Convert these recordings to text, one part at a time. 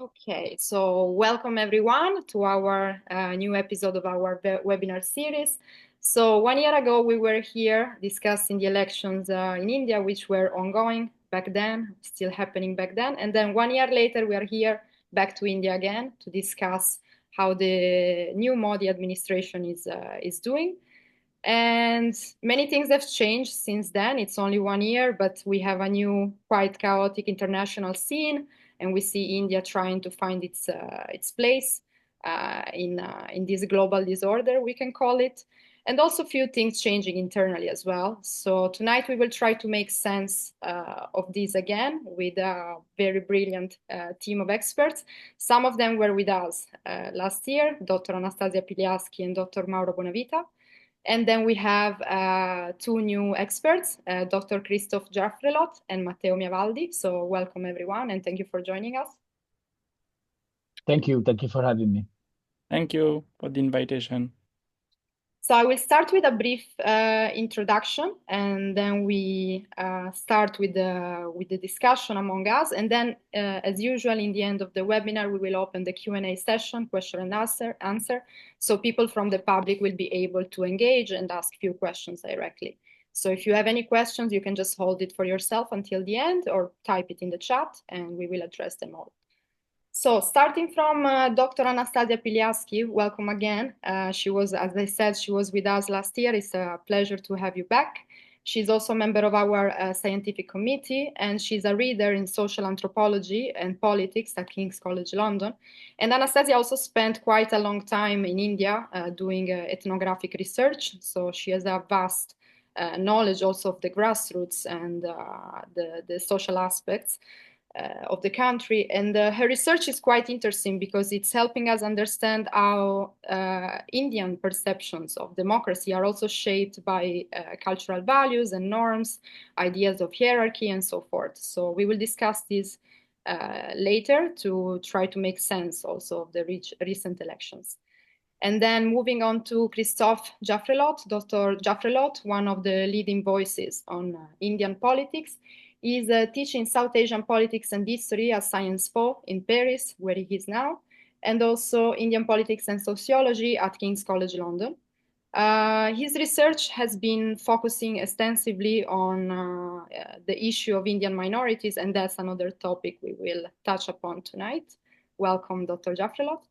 Okay, so welcome everyone to our new episode of our webinar series. So 1 year ago, we were here discussing the elections in India, which were ongoing back then, still happening back then. And then 1 year later, we are here back to India again to discuss how the new Modi administration is doing. And many things have changed since then. It's only 1 year, but we have a new, quite chaotic international scene, and we see India trying to find its place in this global disorder, we can call it, and also a few things changing internally as well. So tonight we will try to make sense of this again with a very brilliant team of experts. Some of them were with us last year, Dr. Anastasia Piliavsky and Dr. Mauro Bonavita. And then we have two new experts, Dr. Christophe Jaffrelot and Matteo Miavaldi. So welcome everyone and thank you for joining us. Thank you. Thank you for having me. Thank you for the invitation. So I will start with a brief introduction, and then we start with the discussion among us. And then, as usual, in the end of the webinar, we will open the Q&A session, question and answer. So people from the public will be able to engage and ask few questions directly. So if you have any questions, you can just hold it for yourself until the end or type it in the chat, and we will address them all. So starting from Dr. Anastasia Piliavsky, welcome again. She was, as I said, she was with us last year. It's a pleasure to have you back. She's also a member of our scientific committee, and she's a reader in social anthropology and politics at King's College London. And Anastasia also spent quite a long time in India doing ethnographic research. So she has a vast knowledge also of the grassroots and the social aspects of the country. And her research is quite interesting because it's helping us understand how Indian perceptions of democracy are also shaped by cultural values and norms, ideas of hierarchy, and so forth. So we will discuss this later to try to make sense also of the recent elections. And then moving on to Christophe Jaffrelot, Dr. Jaffrelot, one of the leading voices on Indian politics. He's teaching South Asian politics and history at Sciences Po in Paris, where he is now, and also Indian politics and sociology at King's College London. His research has been focusing extensively on the issue of Indian minorities, and that's another topic we will touch upon tonight. Welcome, Dr. Jaffrelot.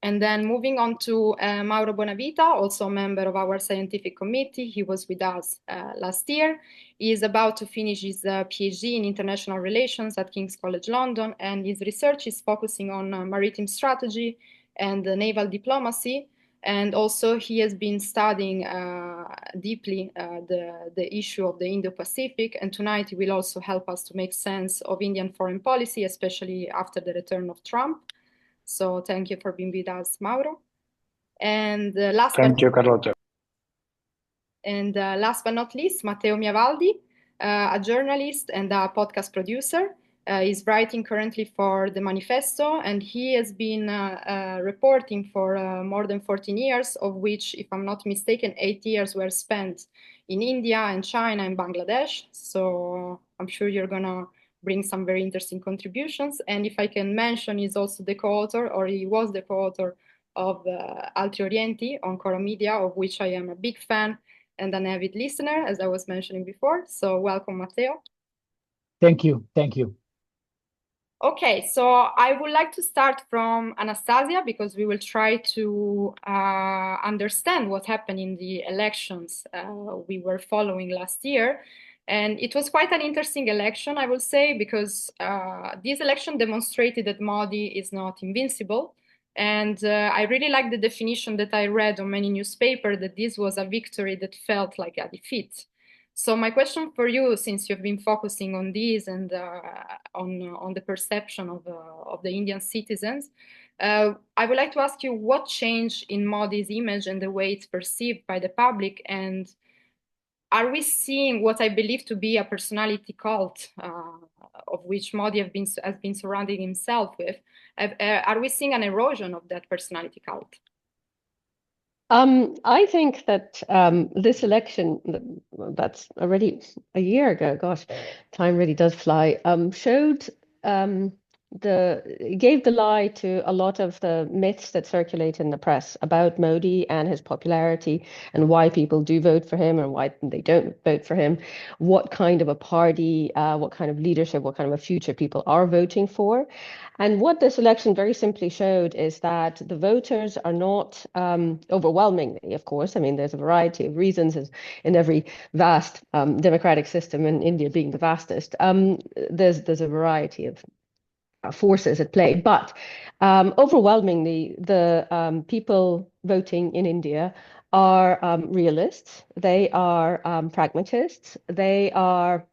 And then moving on to Mauro Bonavita, also a member of our scientific committee. He was with us last year. He is about to finish his PhD in international relations at King's College London, and his research is focusing on maritime strategy and naval diplomacy. And also he has been studying deeply the issue of the Indo-Pacific, and tonight he will also help us to make sense of Indian foreign policy, especially after the return of Trump. So thank you for being with us, Mauro. And Thank you, Carlotta. And last but not least, Matteo Miavaldi, a journalist and a podcast producer. He's writing currently for the Manifesto, and he has been reporting for more than 14 years, of which, if I'm not mistaken, 8 years were spent in India and China and Bangladesh. So I'm sure you're gonna bring some very interesting contributions. And if I can mention, he's also the co-author, or he was the co-author of Altri Orienti on Cora Media, of which I am a big fan and an avid listener, as I was mentioning before. So welcome, Matteo. Thank you. Thank you. Okay, so I would like to start from Anastasia because we will try to understand what happened in the elections we were following last year. And it was quite an interesting election, I will say, because this election demonstrated that Modi is not invincible. And I really like the definition that I read on many newspapers, that this was a victory that felt like a defeat. So my question for you, since you've been focusing on this and on the perception of the Indian citizens, I would like to ask you what changed in Modi's image and the way it's perceived by the public, and are we seeing what I believe to be a personality cult of which Modi has been surrounding himself with? Are we seeing an erosion of that personality cult? I think that this election, that's already a year ago, gosh, time really does fly, showed gave the lie to a lot of the myths that circulate in the press about Modi and his popularity and why people do vote for him and why they don't vote for him, what kind of a party, what kind of leadership, what kind of a future people are voting for. And what this election very simply showed is that the voters are not overwhelmingly, of course. I mean, there's a variety of reasons in every vast democratic system, and India being the vastest. There's a variety of forces at play, but overwhelmingly, the people voting in India are realists. They are pragmatists. They are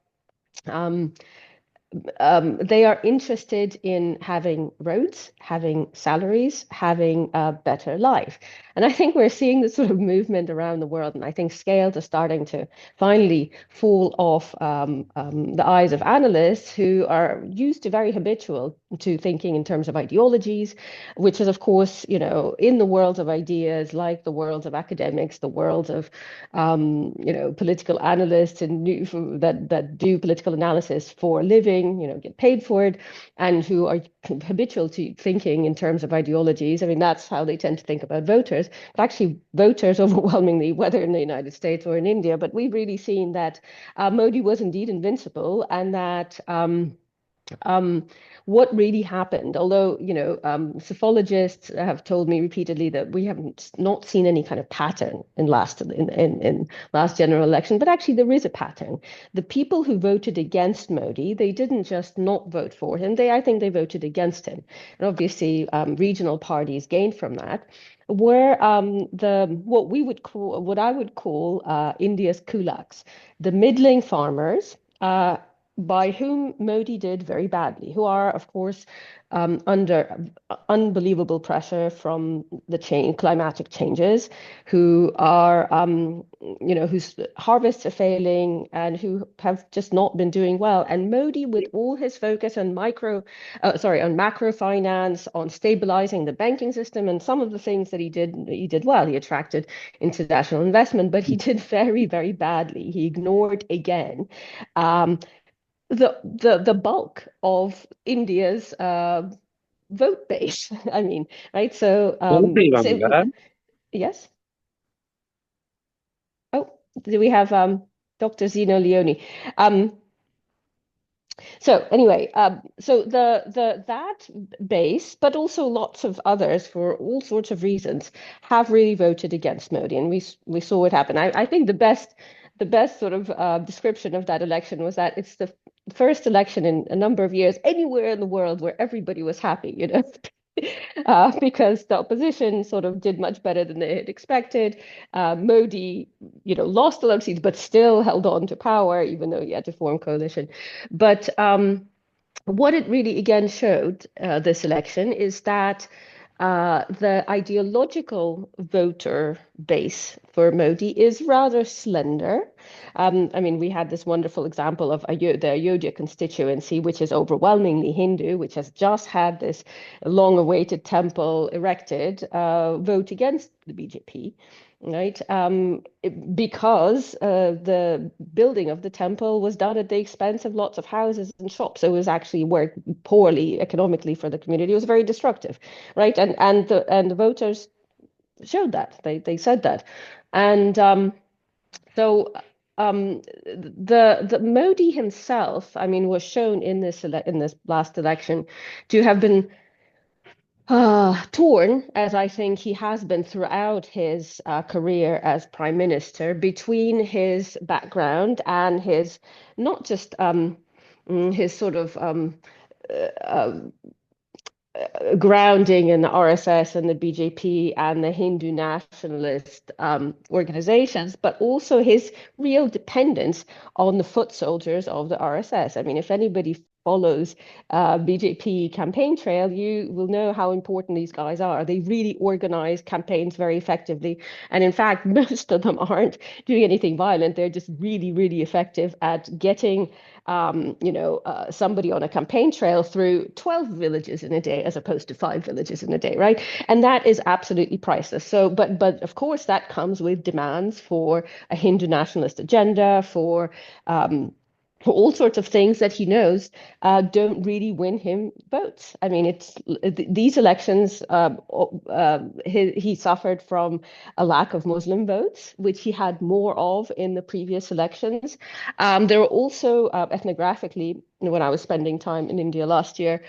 interested in having roads, having salaries, having a better life. And I think we're seeing this sort of movement around the world, and I think scales are starting to finally fall off the eyes of analysts who are used to very habitual to thinking in terms of ideologies, which is, of course, in the world of ideas, like the world of academics, the world of, political analysts and that do political analysis for a living, get paid for it, and who are habitual to thinking in terms of ideologies. I mean, that's how they tend to think about voters. But actually, voters overwhelmingly, whether in the United States or in India, but we've really seen that Modi was indeed invincible, and that what really happened, although psephologists have told me repeatedly that we haven't not seen any kind of pattern in last general election, but actually there is a pattern. The people who voted against Modi, they didn't just not vote for him, I think they voted against him. And obviously regional parties gained from that, were what I would call India's kulaks, the middling farmers, by whom Modi did very badly, who are, of course, under unbelievable pressure from the climatic changes, who are, whose harvests are failing and who have just not been doing well. And Modi, with all his focus on macro finance, on stabilizing the banking system, and some of the things that he did well. He attracted international investment, but he did very, very badly. He ignored again the bulk of India's vote base. I mean, right? So, yes. Oh, do we have Dr. Zeno Leone? So anyway, so that base, but also lots of others for all sorts of reasons, have really voted against Modi, and we saw it happen. I think the best sort of description of that election was that it's the first election in a number of years anywhere in the world where everybody was happy, because the opposition sort of did much better than they had expected. Modi, lost a lot of seats, but still held on to power, even though he had to form coalition. But what it really again showed this election is that the ideological voter base for Modi is rather slender. I mean, we had this wonderful example of the Ayodhya constituency, which is overwhelmingly Hindu, which has just had this long-awaited temple erected, vote against the BJP. Right, because the building of the temple was done at the expense of lots of houses and shops. So it was actually worked poorly economically for the community. It was very destructive, right? And the voters showed that. They said that, and so the Modi himself, I mean, was shown in this last election to have been torn, as I think he has been throughout his career as prime minister, between his background and his not just his sort of grounding in the RSS and the BJP and the Hindu nationalist organizations, but also his real dependence on the foot soldiers of the RSS. I mean, if anybody follows BJP campaign trail, you will know how important these guys are. They really organize campaigns very effectively. And in fact, most of them aren't doing anything violent. They're just really, really effective at getting somebody on a campaign trail through 12 villages in a day as opposed to 5 villages in a day, right? And that is absolutely priceless. So, but of course, that comes with demands for a Hindu nationalist agenda, for for all sorts of things that he knows don't really win him votes. I mean, these elections, he suffered from a lack of Muslim votes, which he had more of in the previous elections. There were also ethnographically, when I was spending time in India last year,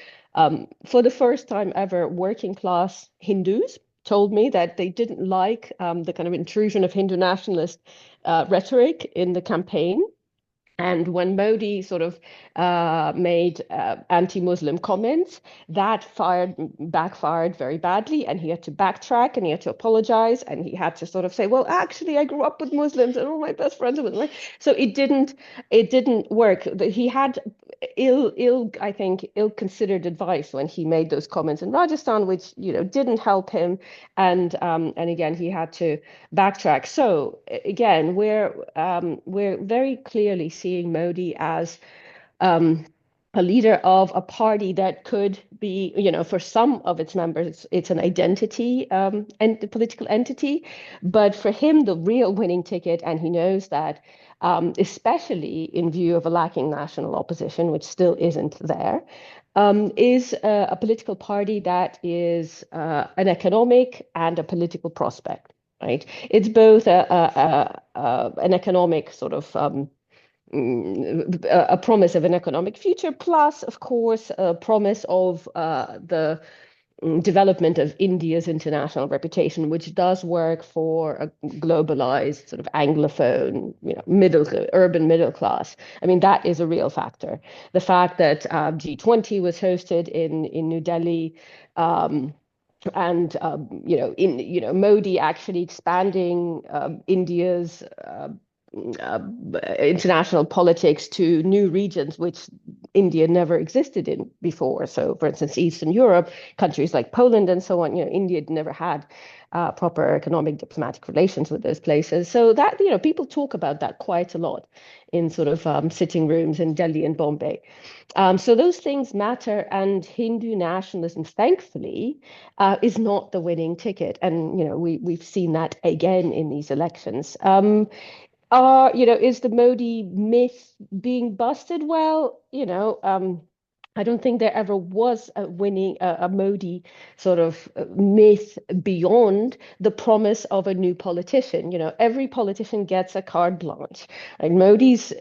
for the first time ever, working class Hindus told me that they didn't like the kind of intrusion of Hindu nationalist rhetoric in the campaign. And when Modi sort of made anti-Muslim comments, that backfired very badly, and he had to backtrack and he had to apologize and he had to sort of say, well, actually, I grew up with Muslims and all my best friends are Muslims. So it didn't work. He had ill-considered advice when he made those comments in Rajasthan, which didn't help him. And again, he had to backtrack. So again, we're very clearly seeing Modi as a leader of a party that could be, for some of its members, it's an identity and the political entity. But for him, the real winning ticket, and he knows that, especially in view of a lacking national opposition, which still isn't there, is a political party that is an economic and a political prospect. Right? It's both an economic sort of a promise of an economic future, plus, of course, a promise of the development of India's international reputation, which does work for a globalized sort of Anglophone, urban middle class. I mean, that is a real factor. The fact that G20 was hosted in New Delhi. And Modi actually expanding India's international politics to new regions which India never existed in before. So, for instance, Eastern Europe, countries like Poland and so on, India had never had proper economic diplomatic relations with those places. So that, people talk about that quite a lot in sort of sitting rooms in Delhi and Bombay. So those things matter, and Hindu nationalism, thankfully, is not the winning ticket. And, we've seen that again in these elections. Is the Modi myth being busted? Well, I don't think there ever was a Modi sort of myth beyond the promise of a new politician. Every politician gets a carte blanche. And Modi's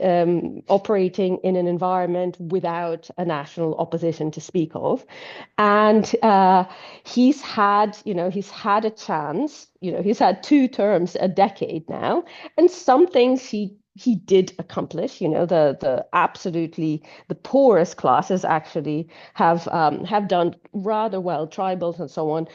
operating in an environment without a national opposition to speak of, and he's had a chance. He's had 2 terms a decade now, and some things he did accomplish. The absolutely the poorest classes actually have done rather well. Tribals and so on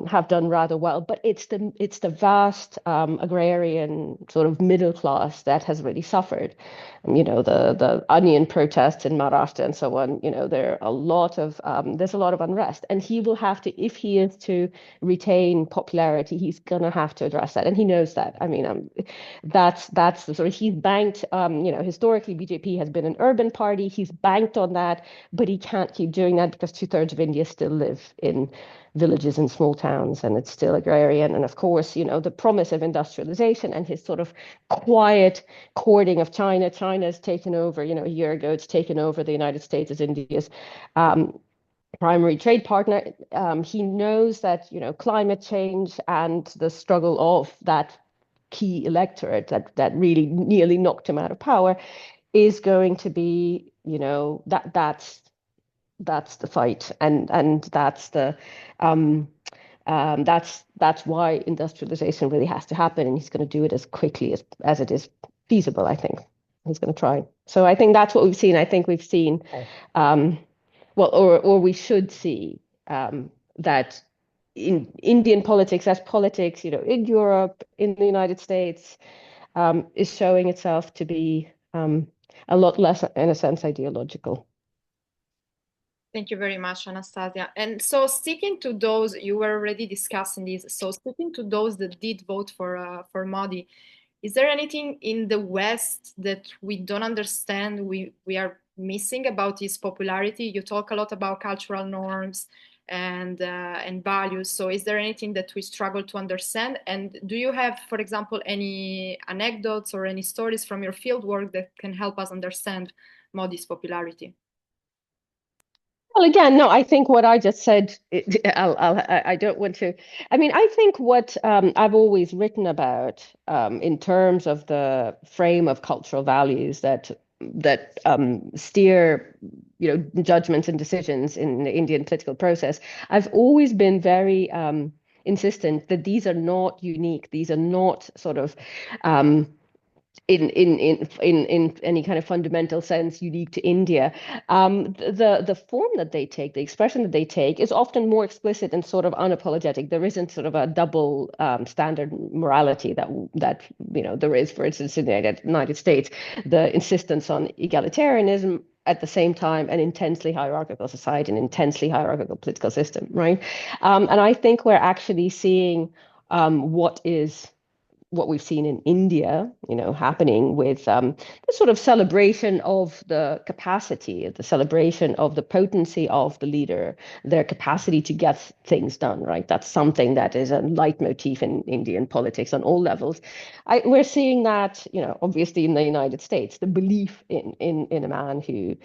have done rather well, but it's the vast agrarian sort of middle class that has really suffered. The onion protests in Maharashtra and so on. There's a lot of unrest, and he will have to, if he is to retain popularity, he's gonna have to address that, and he knows that. I mean, that's the sort of, he's banked. Historically, BJP has been an urban party. He's banked on that, but he can't keep doing that because 2/3 of India still live in villages and small towns, and it's still agrarian. And of course, the promise of industrialization and his sort of quiet courting of China. China's taken over. A year ago, it's taken over the United States as India's primary trade partner. He knows that climate change and the struggle of that key electorate that really nearly knocked him out of power is going to be that's the fight, and that's the that's why industrialization really has to happen, and he's going to do it as quickly as it is feasible. I think he's going to try. So I think that's what we've seen. I think we've seen or we should see that in Indian politics, as politics, in Europe, in the United States, is showing itself to be a lot less, in a sense, ideological. Thank you very much, Anastasia. And so sticking to those, you were already discussing this, so sticking to those that did vote for Modi, is there anything in the West that we don't understand, we are missing about his popularity? You talk a lot about cultural norms, and values. So is there anything that we struggle to understand? And do you have, for example, any anecdotes or any stories from your fieldwork that can help us understand Modi's popularity? Well, again, no, I think what I just said, I don't want to. I mean, I think what I've always written about in terms of the frame of cultural values that steer, judgments and decisions in the Indian political process. I've always been very insistent that these are not unique. These are not sort of in any kind of fundamental sense unique to India. The form that they take, the expression that they take, is often more explicit and sort of unapologetic. There isn't sort of a double standard morality that there is, for instance, in the United States. The insistence on egalitarianism, at the same time, an intensely hierarchical society, an intensely hierarchical political system, right? And I think we're actually seeing what we've seen in India, happening with the sort of celebration of the capacity, the celebration of the potency of the leader, their capacity to get things done, right? That's something that is a leitmotif in Indian politics on all levels. We're seeing that, obviously in the United States, the belief in a man who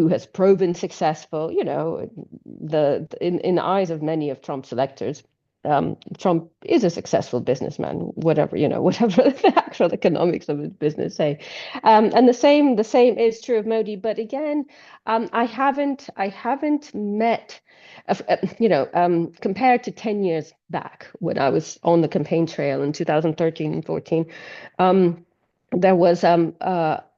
has proven successful, in the eyes of many of Trump's electors. Trump is a successful businessman, whatever the actual economics of his business say, and the same is true of Modi. But again, I haven't met, compared to 10 years back when I was on the campaign trail in 2013 and 14. There was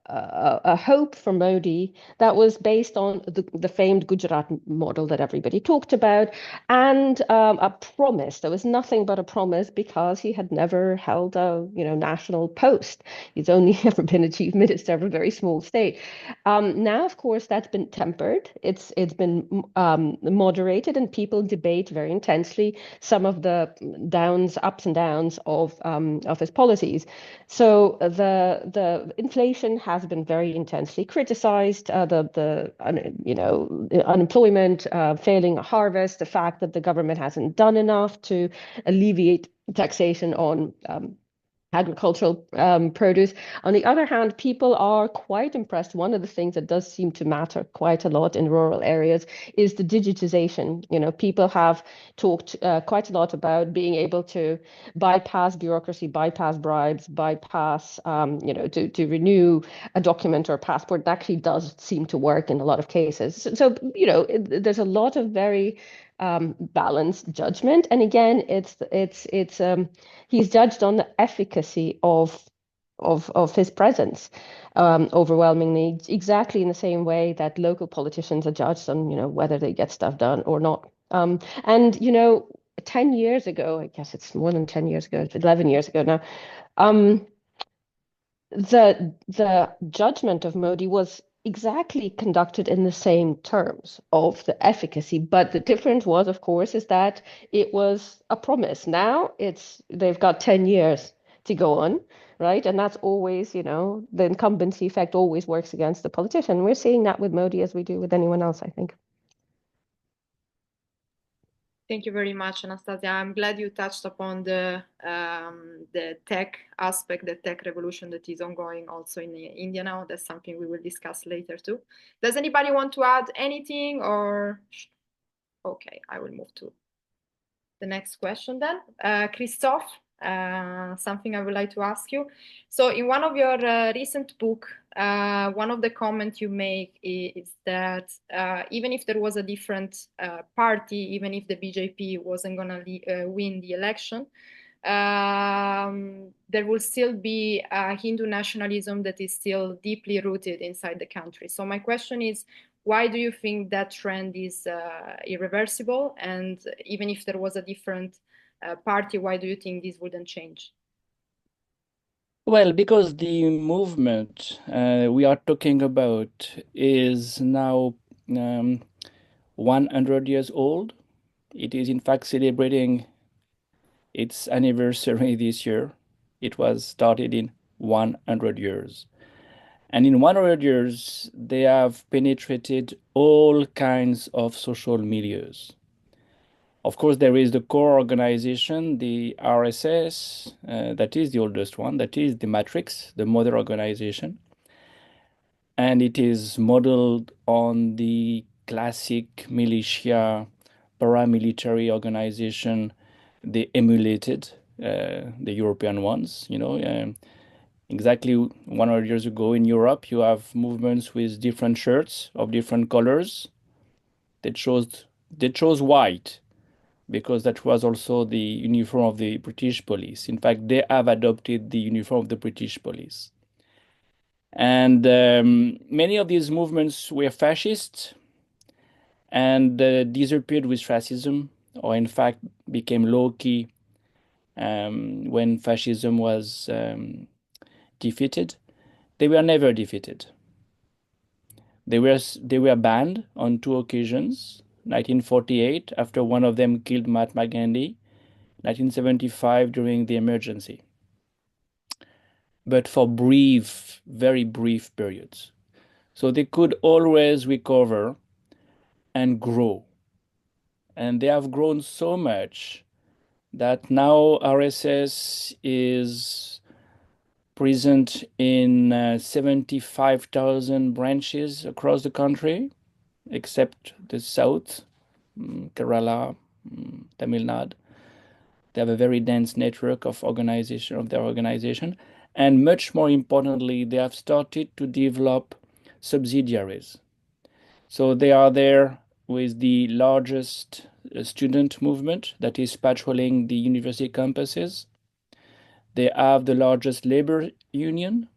a hope for Modi that was based on the famed Gujarat model that everybody talked about, and a promise. There was nothing but a promise, because he had never held a national post. He's only ever been a chief minister of a very small state. Now, of course, that's been tempered. It's been moderated, and people debate very intensely some of the ups and downs of his policies. So the inflation has been very intensely criticized. The unemployment, failing harvest, the fact that the government hasn't done enough to alleviate taxation on agricultural produce. On the other hand, people are quite impressed. One of the things that does seem to matter quite a lot in rural areas is the digitization. People have talked quite a lot about being able to bypass bureaucracy, bypass bribes, bypass, to renew a document or a passport. It actually does seem to work in a lot of cases. So there's a lot of very balanced judgment, and again, he's judged on the efficacy of his presence, overwhelmingly, exactly in the same way that local politicians are judged on whether they get stuff done or not. And 10 years ago, I guess it's more than 10 years ago, it's 11 years ago now, the judgment of Modi was exactly conducted in the same terms of the efficacy, but the difference was, of course, is that it was a promise. Now they've got 10 years to go on, right? And that's always, the incumbency effect always works against the politician. We're seeing that with Modi as we do with anyone else, I think. Thank you very much, Anastasia. I'm glad you touched upon the tech aspect, the tech revolution that is ongoing also in India now. That's something we will discuss later too. Does anybody want to add anything, or? Okay, I will move to the next question then. Christophe, something I would like to ask you. So in one of your recent book, one of the comments you make is that even if there was a different party, even if the BJP wasn't going to win the election, there will still be a Hindu nationalism that is still deeply rooted inside the country. So my question is, why do you think that trend is irreversible? And even if there was a different party, why do you think this wouldn't change? Well, because the movement we are talking about is now 100 years old. It is in fact celebrating its anniversary this year. It was started in 100 years. And in 100 years, they have penetrated all kinds of social milieus. Of course, there is the core organization, the RSS, that is the oldest one, that is the matrix, the mother organization. And it is modeled on the classic militia, paramilitary organization they emulated, the European ones, exactly 100 years ago in Europe, you have movements with different shirts of different colors. They chose white because that was also the uniform of the British police. In fact, they have adopted the uniform of the British police. And many of these movements were fascist and disappeared with fascism, or in fact became low-key when fascism was defeated. They were never defeated. They were banned on 2 occasions, 1948 after one of them killed Mahatma Gandhi, 1975 during the emergency, but for brief, very brief periods. So they could always recover and grow. And they have grown so much that now RSS is present in 75,000 branches across the country, except the south, Kerala, Tamil Nadu. They have a very dense network of their organization. And much more importantly, they have started to develop subsidiaries. So they are there with the largest student movement that is patrolling the university campuses. They have the largest labor union.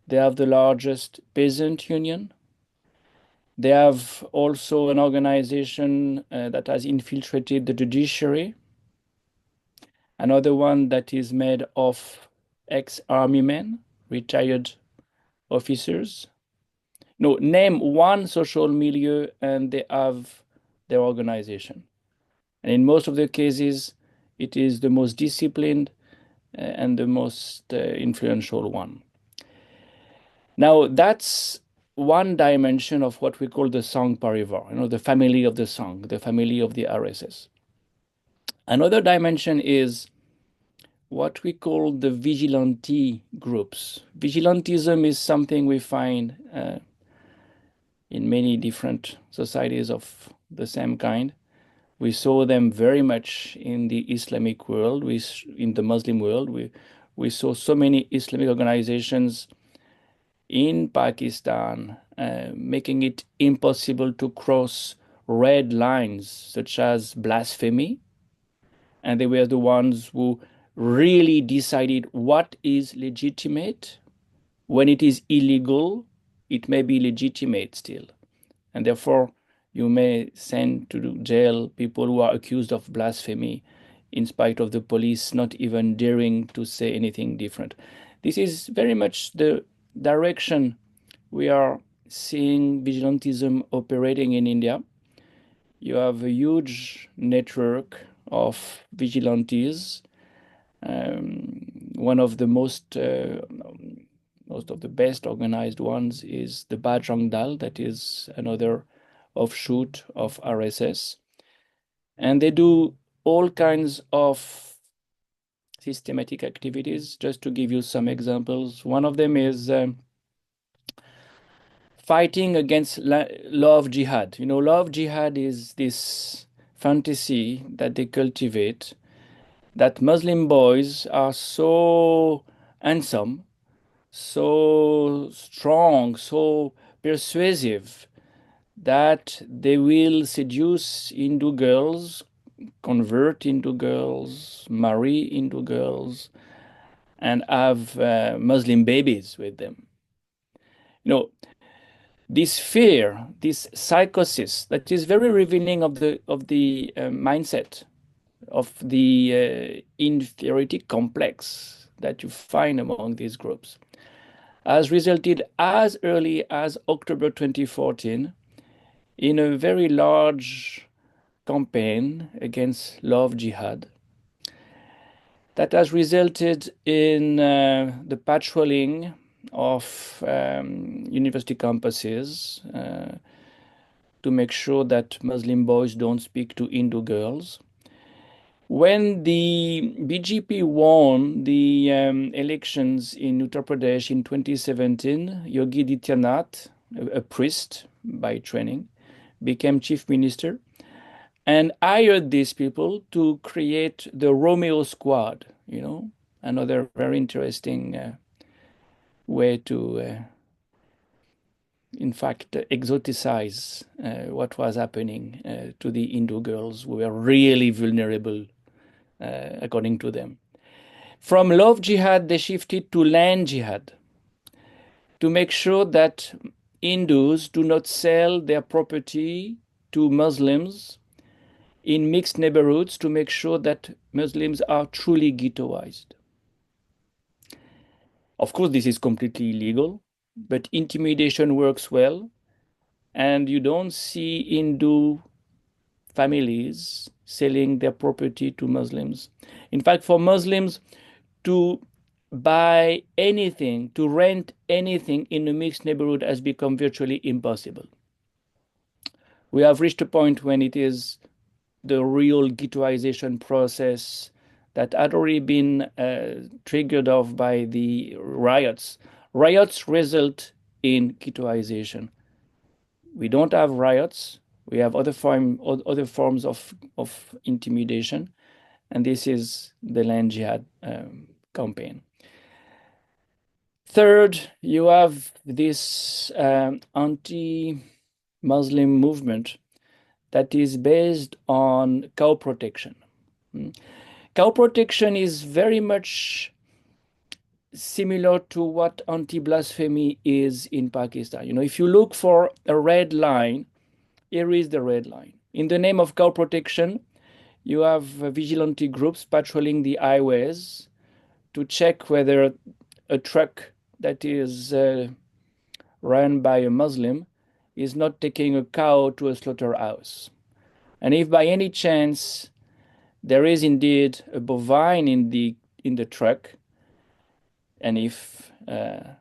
They have the largest peasant union. They have also an organization that has infiltrated the judiciary. Another one that is made of ex-army men, retired officers. No, name one social milieu and they have their organization. And in most of the cases, it is the most disciplined and the most influential one. Now, that's one dimension of what we call the Sangh Parivar, the family of the Sangh, the family of the RSS. Another dimension is what we call the vigilante groups. Vigilantism is something we find in many different societies of the same kind. We saw them very much in the Islamic world, in the Muslim world. We saw so many Islamic organizations in Pakistan making it impossible to cross red lines such as blasphemy. And they were the ones who really decided what is legitimate. When it is illegal, it may be legitimate still. And therefore, you may send to jail people who are accused of blasphemy in spite of the police not even daring to say anything different. This is very much the direction we are seeing vigilantism operating in India. You have a huge network of vigilantes. One of the most of the best organized ones is the Bajrang Dal, that is another offshoot of RSS. And they do all kinds of systematic activities. Just to give you some examples, one of them is fighting against love jihad. Love jihad is this fantasy that they cultivate that Muslim boys are so handsome, so strong, so persuasive that they will seduce Hindu girls, convert into girls, marry into girls, and have Muslim babies with them. This fear, this psychosis, that is very revealing of the mindset of the inferiority complex that you find among these groups, has resulted as early as October 2014 in a very large campaign against love jihad that has resulted in the patrolling of university campuses to make sure that Muslim boys don't speak to Hindu girls. When the BJP won the elections in Uttar Pradesh in 2017, Yogi Adityanath, a priest by training, became chief minister and hired these people to create the Romeo Squad, you know, another very interesting way to, in fact, exoticize what was happening to the Hindu girls who were really vulnerable, according to them. From love jihad, they shifted to land jihad to make sure that Hindus do not sell their property to Muslims in mixed neighborhoods, to make sure that Muslims are truly ghettoized. Of course, this is completely illegal, but intimidation works well, and you don't see Hindu families selling their property to Muslims. In fact, for Muslims to buy anything, to rent anything in a mixed neighborhood has become virtually impossible. We have reached a point when it is the real ghettoization process that had already been triggered off by the riots. Riots result in ghettoization. We don't have riots. We have other forms of intimidation, and this is the land jihad campaign. Third, you have this anti-Muslim movement that is based on cow protection. Cow protection is very much similar to what anti-blasphemy is in Pakistan. You know, if you look for a red line, here is the red line. In the name of cow protection, you have vigilante groups patrolling the highways to check whether a truck that is run by a Muslim is not taking a cow to a slaughterhouse. And if by any chance there is indeed a bovine in the truck, and if the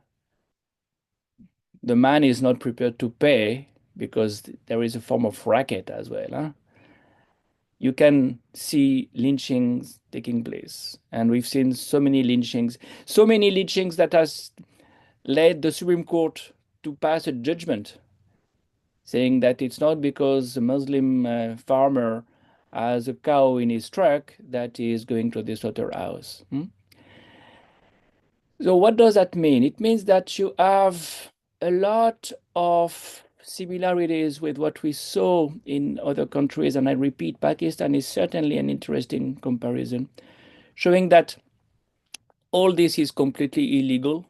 man is not prepared to pay, because there is a form of racket as well, you can see lynchings taking place. And we've seen so many lynchings that has led the Supreme Court to pass a judgment saying that it's not because a Muslim farmer has a cow in his truck that he is going to the slaughterhouse. So what does that mean? It means that you have a lot of similarities with what we saw in other countries. And I repeat, Pakistan is certainly an interesting comparison, showing that all this is completely illegal,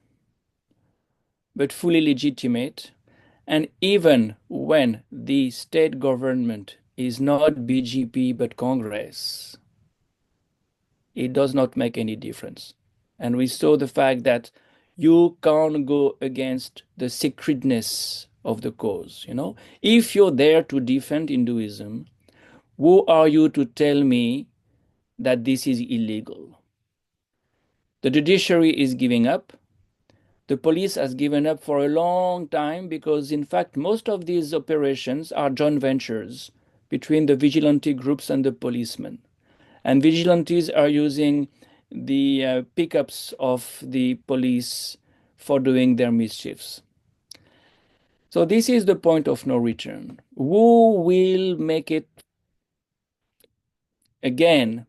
but fully legitimate. And even when the state government is not BJP but Congress, it does not make any difference. And we saw the fact that you can't go against the sacredness of the cause. You know, if you're there to defend Hinduism, who are you to tell me that this is illegal? The judiciary is giving up. The police has given up for a long time because, in fact, most of these operations are joint ventures between the vigilante groups and the policemen. And vigilantes are using the pickups of the police for doing their mischiefs. So this is the point of no return. Who will make it again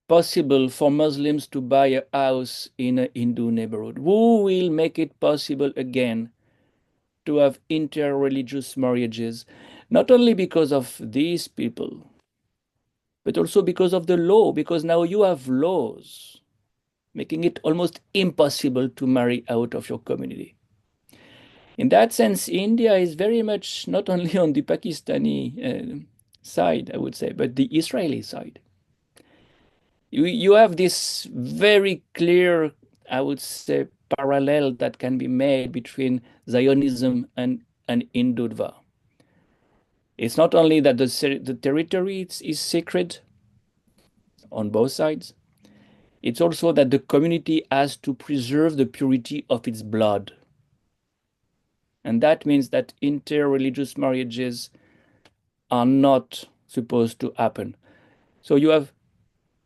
possible for Muslims to buy a house in a Hindu neighborhood? Who will make it possible again to have interreligious marriages, not only because of these people, but also because of the law, because now you have laws making it almost impossible to marry out of your community. In that sense, India is very much not only on the Pakistani side, I would say, but the Israeli side. You have this very clear, I would say, parallel that can be made between Zionism and Hindutva. It's not only that the territory is sacred on both sides, It's also that the community has to preserve the purity of its blood. And that means that interreligious marriages are not supposed to happen. So you have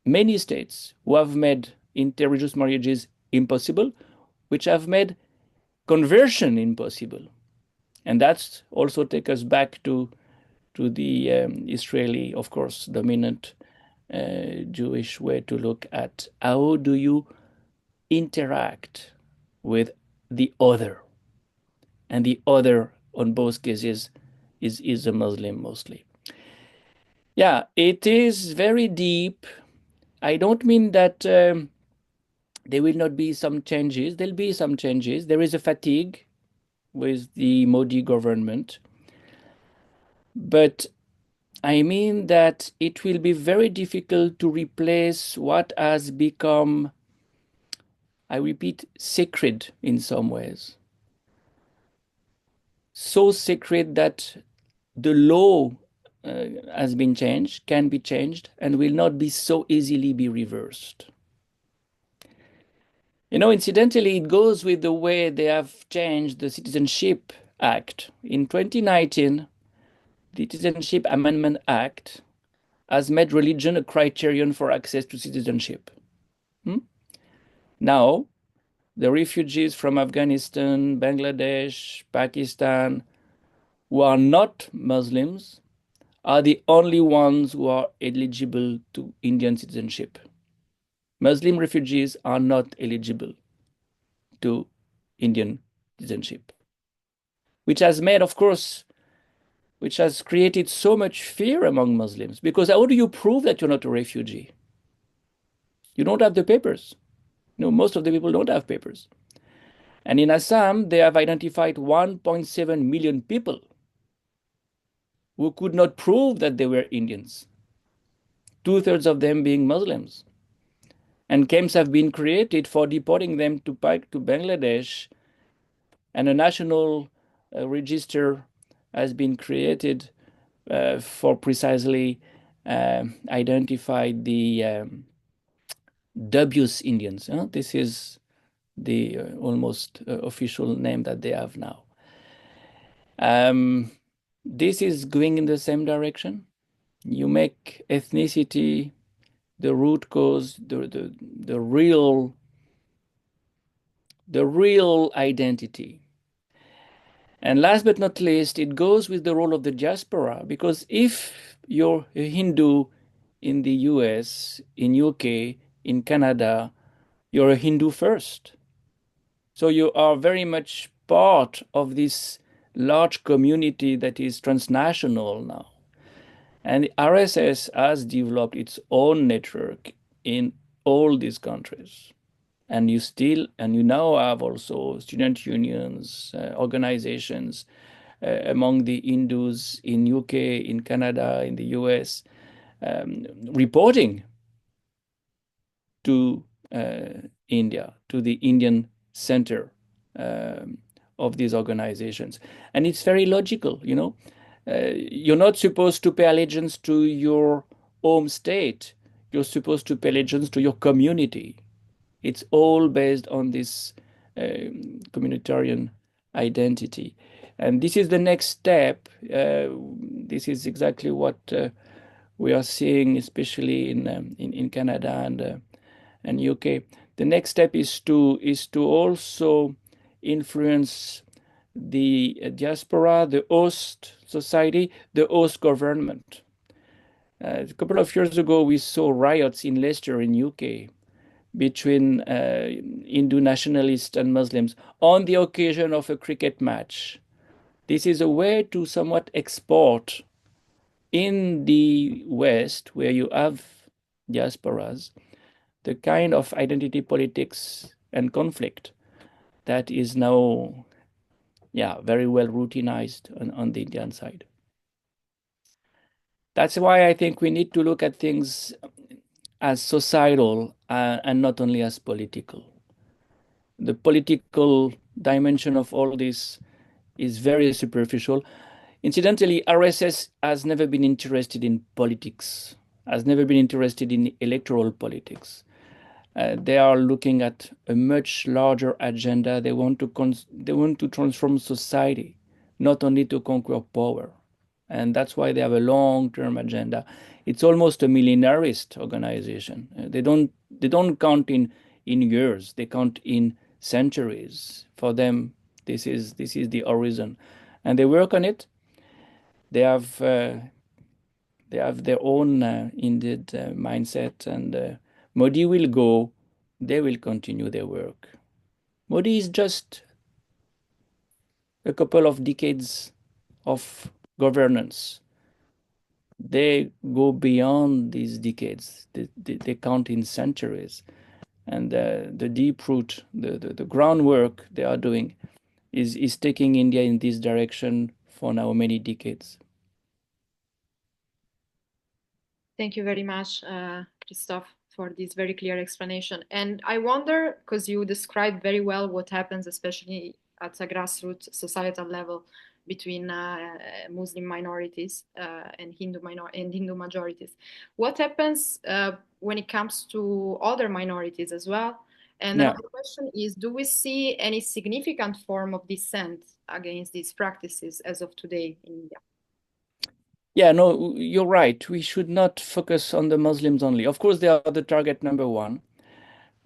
many states who have made interreligious marriages impossible, which have made conversion impossible. And that's also take us back to the Israeli, of course, dominant Jewish way to look at how do you interact with the other. And the other, on both cases, is a Muslim mostly. Yeah, it is very deep. I don't mean that there will not be some changes. There'll be some changes. There is a fatigue with the Modi government. But I mean that it will be very difficult to replace what has become, I repeat, sacred in some ways. So sacred that the law has been changed, can be changed, and will not be so easily be reversed. You know, incidentally, it goes with the way they have changed the Citizenship Act. In 2019, the Citizenship Amendment Act has made religion a criterion for access to citizenship. Now, the refugees from Afghanistan, Bangladesh, Pakistan, who are not Muslims, are the only ones who are eligible to Indian citizenship. Muslim refugees are not eligible to Indian citizenship, which has made, of course, which has created so much fear among Muslims, because how do you prove that you're not a refugee? You don't have the papers. No, most of the people don't have papers. And in Assam, they have identified 1.7 million people who could not prove that they were Indians, 2/3 of them being Muslims. And camps have been created for deporting them to Bangladesh, and a national register has been created for precisely identify the dubious Indians. This is the almost official name that they have now. This is going in the same direction. You make ethnicity the root cause, the real identity. And last but not least, it goes with the role of the diaspora, because if you're a Hindu in the US, in UK, in Canada, you're a Hindu first. So you are very much part of this large community that is transnational now. And RSS has developed its own network in all these countries. And you now have also student unions, organizations among the Hindus in UK, in Canada, in the US, reporting to India, to the Indian center of these organizations. And it's very logical, you know. You're not supposed to pay allegiance to your home state. You're supposed to pay allegiance to your community. It's all based on this communitarian identity. And this is the next step. This is exactly what we are seeing, especially in Canada and UK. The next step is to also influence the diaspora, the host society, the host government. A couple of years ago, we saw riots in Leicester in UK between Hindu nationalists and Muslims on the occasion of a cricket match. This is a way to somewhat export in the West, where you have diasporas, the kind of identity politics and conflict that is now, very well routinized on the Indian side. That's why I think we need to look at things as societal and not only as political. The political dimension of all this is very superficial. Incidentally, RSS has never been interested in politics, has never been interested in electoral politics. They are looking at a much larger agenda. They want to transform society, not only to conquer power. And that's why they have a long-term agenda. It's almost a millenarist organization. They don't count in years. They count in centuries. For them, this is the horizon, and they work on it. They have their own indeed mindset, and Modi will go. They will continue their work. Modi is just a couple of decades of governance. They go beyond these decades. They count in centuries. And the deep root, the groundwork they are doing is taking India in this direction for now many decades. Thank you very much, Christophe, for this very clear explanation. And I wonder, because you described very well what happens, especially at a grassroots societal level, between Muslim minorities and Hindu majorities. What happens when it comes to other minorities as well? And Yeah. another question is, do we see any significant form of dissent against these practices as of today in India? Yeah, no, you're right. We should not focus on the Muslims only. Of course, they are the target number one,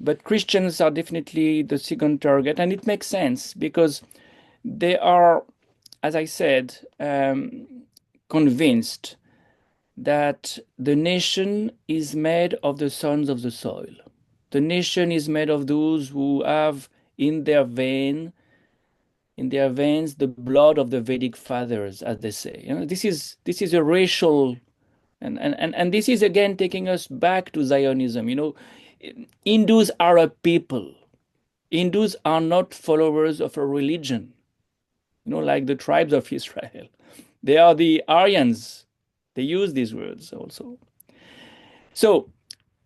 but Christians are definitely the second target, and it makes sense because they are, as I said, convinced that the nation is made of the sons of the soil. The nation is made of those who have in their veins the blood of the Vedic fathers, as they say. You know, this is a racial, and this is again taking us back to Zionism. You know, Hindus are a people. Hindus are not followers of a religion. You know, like the tribes of Israel. They are the Aryans. They use these words also. So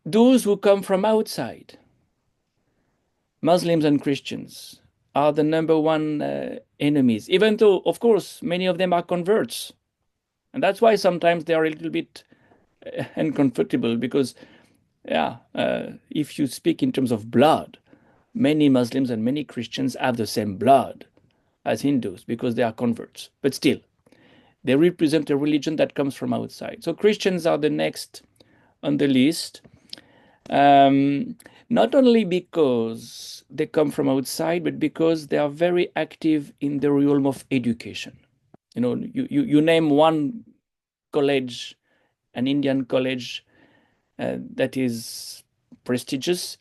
those who come from outside, Muslims and Christians, are the number one enemies, even though, of course, many of them are converts. And that's why sometimes they are a little bit uncomfortable because, if you speak in terms of blood, many Muslims and many Christians have the same blood as Hindus because they are converts. But still, they represent a religion that comes from outside. So Christians are the next on the list. Not only because they come from outside, but because they are very active in the realm of education. You know, you name one college, an Indian college that is prestigious,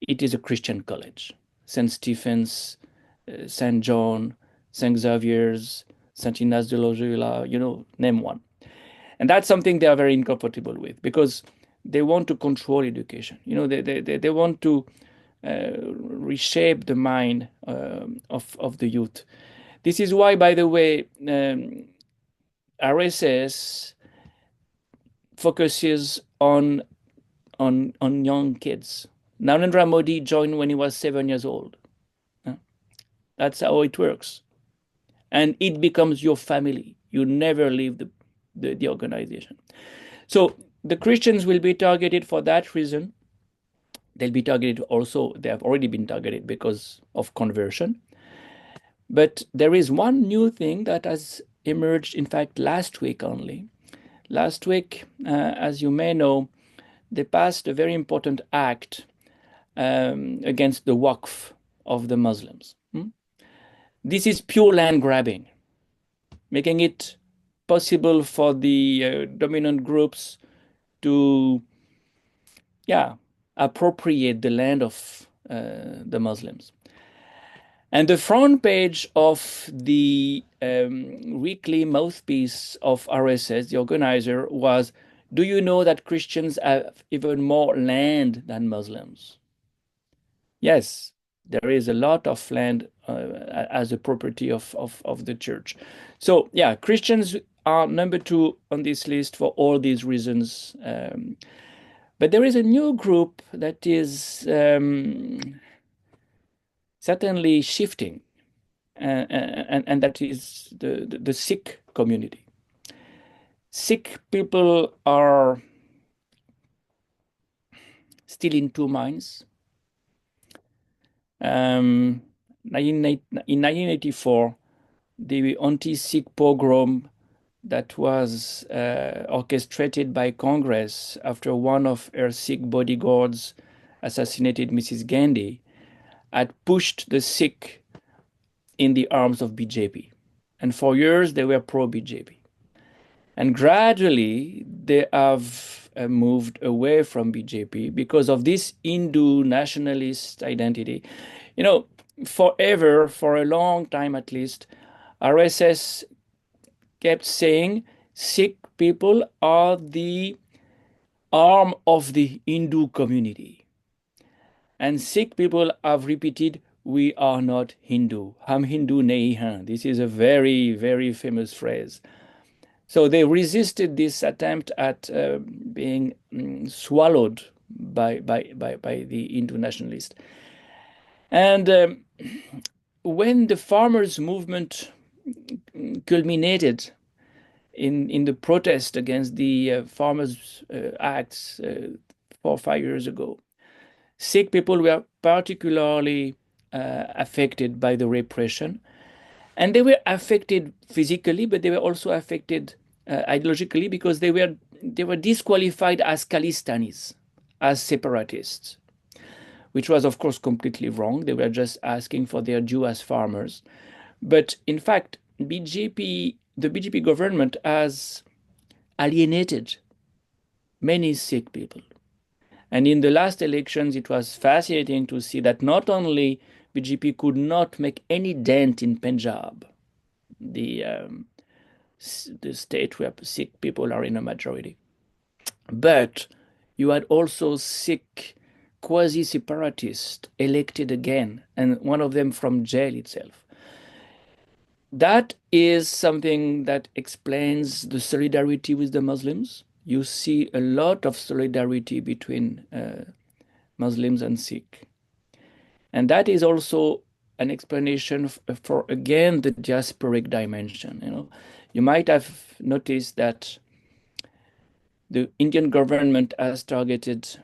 it is a Christian college. St. Stephen's, St. John, St. Xavier's, St. Ignace de Loyola, you know, name one. And that's something they are very uncomfortable with because they want to control education. You know, they want to reshape the mind of the youth. This is why, by the way, RSS focuses on young kids. Narendra Modi joined when he was 7 years old. That's how it works. And it becomes your family. You never leave the organization. So the Christians will be targeted for that reason. They'll be targeted also, they have already been targeted because of conversion. But there is one new thing that has emerged, in fact, last week only. Last week, as you may know, they passed a very important act against the Waqf of the Muslims. This is pure land grabbing, making it possible for the dominant groups to, appropriate the land of the Muslims. And the front page of the weekly mouthpiece of RSS, the organizer, was, "Do you know that Christians have even more land than Muslims?" Yes, there is a lot of land as a property of the church. So yeah, Christians are number two on this list for all these reasons. But there is a new group that is certainly shifting, and that is the Sikh community. Sikh people are still in two minds. In 1984, the anti-Sikh pogrom that was orchestrated by Congress after one of her Sikh bodyguards assassinated Mrs. Gandhi had pushed the Sikh in the arms of BJP. And for years, they were pro-BJP. And gradually, they have moved away from BJP because of this Hindu nationalist identity. You know, forever, for a long time at least, RSS kept saying Sikh people are the arm of the Hindu community. And Sikh people have repeated, we are not Hindu. Hum Hindu nahi hain. This is a very, very famous phrase. So they resisted this attempt at being swallowed by the Hindu nationalists. And when the farmers' movement culminated in the protest against the Farmers' Acts 4 or 5 years ago, Sikh people were particularly affected by the repression. And they were affected physically, but they were also affected ideologically because they were disqualified as Khalistanis, as separatists, which was, of course, completely wrong. They were just asking for their due as farmers. But in fact, the BJP government has alienated many Sikh people. And in the last elections, it was fascinating to see that not only BJP could not make any dent in Punjab, the state where Sikh people are in a majority, but you had also Sikh quasi-separatists elected again, and one of them from jail itself. That is something that explains the solidarity with the Muslims. You see a lot of solidarity between Muslims and Sikh. And that is also an explanation for again, the diasporic dimension. You know, you might have noticed that the Indian government has targeted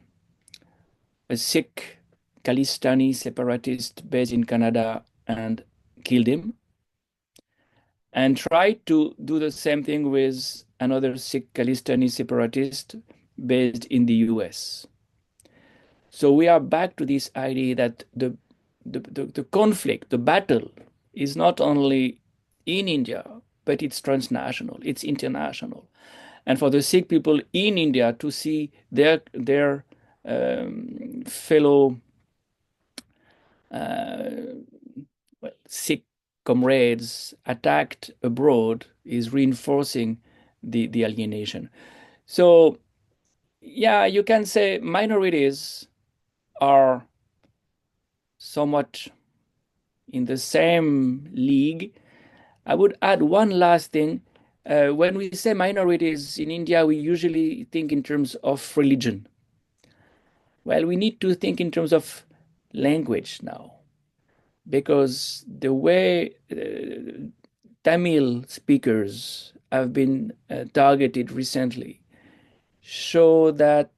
a Sikh Khalistani separatist based in Canada and killed him, and tried to do the same thing with another Sikh Khalistani separatist based in the US. So we are back to this idea that the conflict, the battle, is not only in India, but it's transnational, it's international. And for the Sikh people in India to see their fellow Sikh comrades attacked abroad is reinforcing the alienation. So, yeah, you can say minorities are somewhat in the same league. I would add one last thing. When we say minorities in India, we usually think in terms of religion. Well, we need to think in terms of language now, because the way Tamil speakers have been targeted recently shows that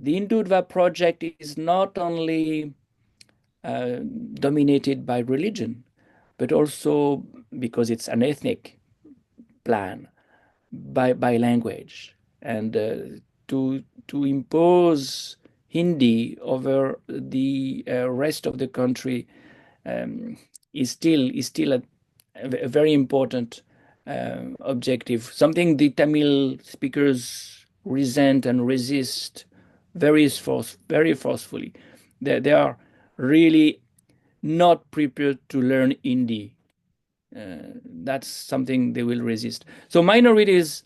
the Hindutva project is not only dominated by religion, but also, because it's an ethnic plan, by language. And to impose Hindi over the rest of the country is still a very important objective, something the Tamil speakers resent and resist very forcefully. They are really not prepared to learn Hindi. That's something they will resist. So minorities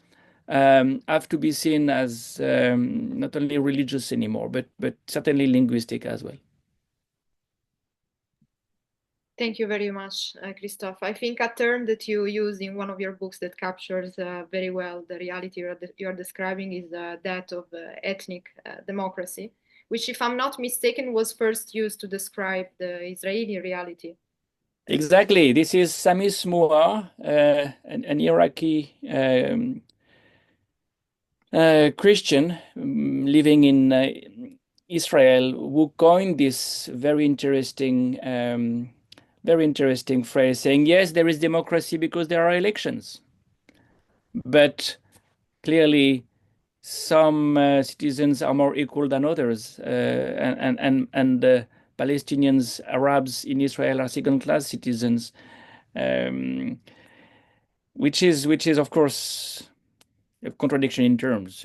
have to be seen as not only religious anymore, but certainly linguistic as well. Thank you very much, Christophe. I think a term that you use in one of your books that captures very well the reality you're describing is that of ethnic democracy, which, if I'm not mistaken, was first used to describe the Israeli reality. Exactly. This is Sami Smouar, an Iraqi Christian living Israel, who coined this very interesting phrase, saying, yes, there is democracy because there are elections. But clearly, some citizens are more equal than others, and Palestinians, Arabs in Israel are second-class citizens, which is of course a contradiction in terms.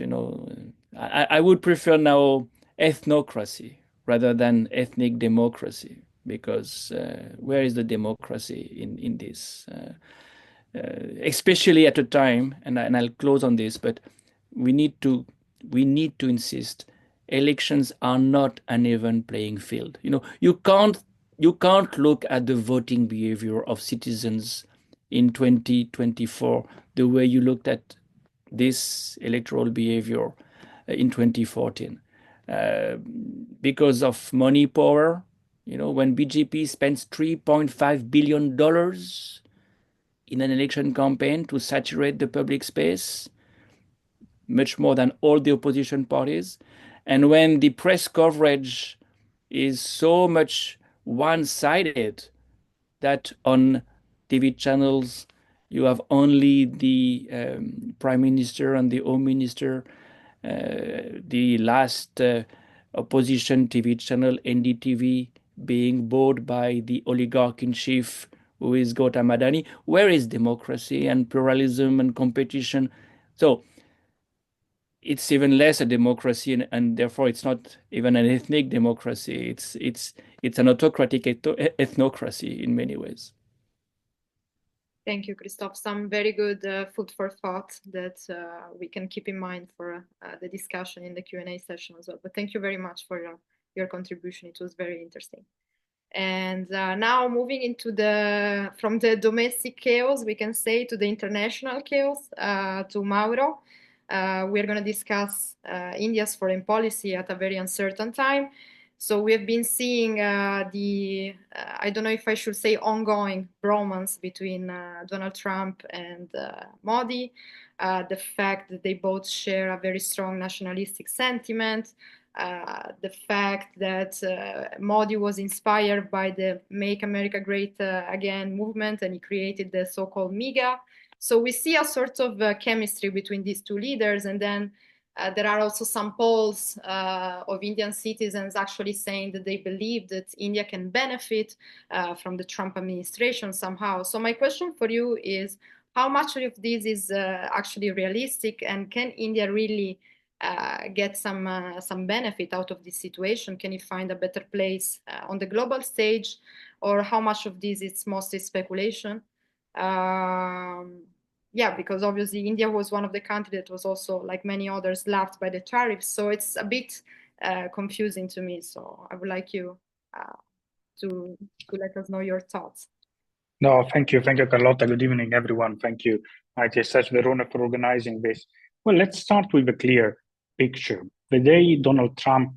I would prefer now ethnocracy rather than ethnic democracy, because where is the democracy in this? Especially at a time, and I'll close on this, but we need to insist elections are not an even playing field. You can't look at the voting behavior of citizens in 2024 the way you looked at this electoral behavior in 2014 because of money power. When BJP spends $3.5 billion in an election campaign to saturate the public space, much more than all the opposition parties. And when the press coverage is so much one-sided that on TV channels you have only the prime minister and the home minister, the last opposition TV channel, NDTV, being bought by the oligarch in chief, who is Gautam Adani. Where is democracy and pluralism and competition? So it's even less a democracy, and therefore it's not even an ethnic democracy. It's an autocratic ethnocracy in many ways. Thank you, Christophe. Some very good food for thought that we can keep in mind for the discussion in the Q&A session as well. But thank you very much for your contribution. It was very interesting. And now moving into from the domestic chaos, we can say, to the international chaos, to Mauro. We're going to discuss India's foreign policy at a very uncertain time. So we have been seeing I don't know if I should say ongoing bromance between Donald Trump and Modi, the fact that they both share a very strong nationalistic sentiment, the fact that Modi was inspired by the Make America Great Again movement, and he created the so-called MIGA. So we see a sort of chemistry between these two leaders. And then there are also some polls of Indian citizens actually saying that they believe that India can benefit from the Trump administration somehow. So my question for you is, how much of this is actually realistic, and can India really get some benefit out of this situation? Can it find a better place on the global stage, or how much of this is mostly speculation? Yeah, because obviously India was one of the countries that was also, like many others, laughed by the tariffs. So it's a bit confusing to me. So I would like you to let us know your thoughts. No, thank you. Thank you, Carlotta. Good evening, everyone. Thank you, ITSS Verona, for organizing this. Well, let's start with a clear picture. The day Donald Trump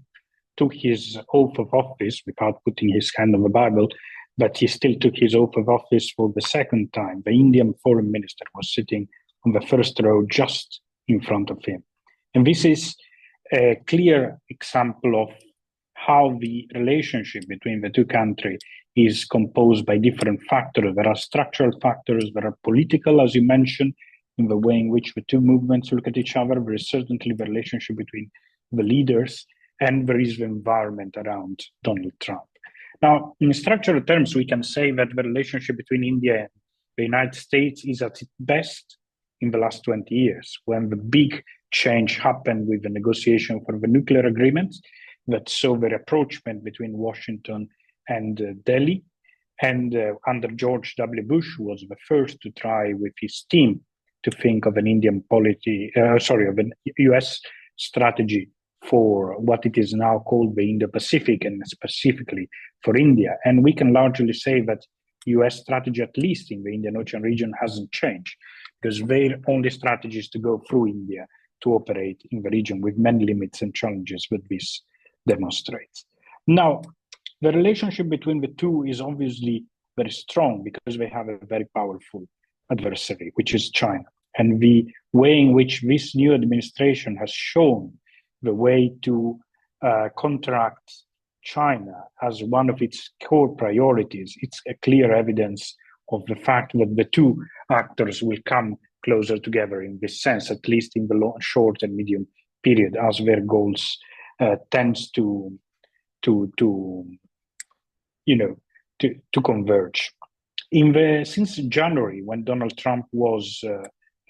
took his oath of office, without putting his hand on the Bible, but he still took his oath of office for the second time, the Indian foreign minister was sitting on the first row just in front of him. And this is a clear example of how the relationship between the two countries is composed by different factors. There are structural factors, there are political, as you mentioned, in the way in which the two movements look at each other. There is certainly the relationship between the leaders, and there is the environment around Donald Trump. Now, in structural terms, we can say that the relationship between India and the United States is at its best in the last 20 years, when the big change happened with the negotiation for the nuclear agreements that saw the rapprochement between Washington and Delhi. And under George W. Bush, who was the first to try with his team to think of an Indian policy, of an US strategy for what it is now called the Indo-Pacific, and specifically for India. And we can largely say that US strategy, at least in the Indian Ocean region, hasn't changed, because their only strategy is to go through India to operate in the region, with many limits and challenges that this demonstrates. Now, the relationship between the two is obviously very strong because they have a very powerful adversary, which is China. And the way in which this new administration has shown the way to contract China as one of its core priorities, it's a clear evidence of the fact that the two actors will come closer together in this sense, at least in the long, short and medium period, as their goals tends to converge. Since January, when Donald Trump was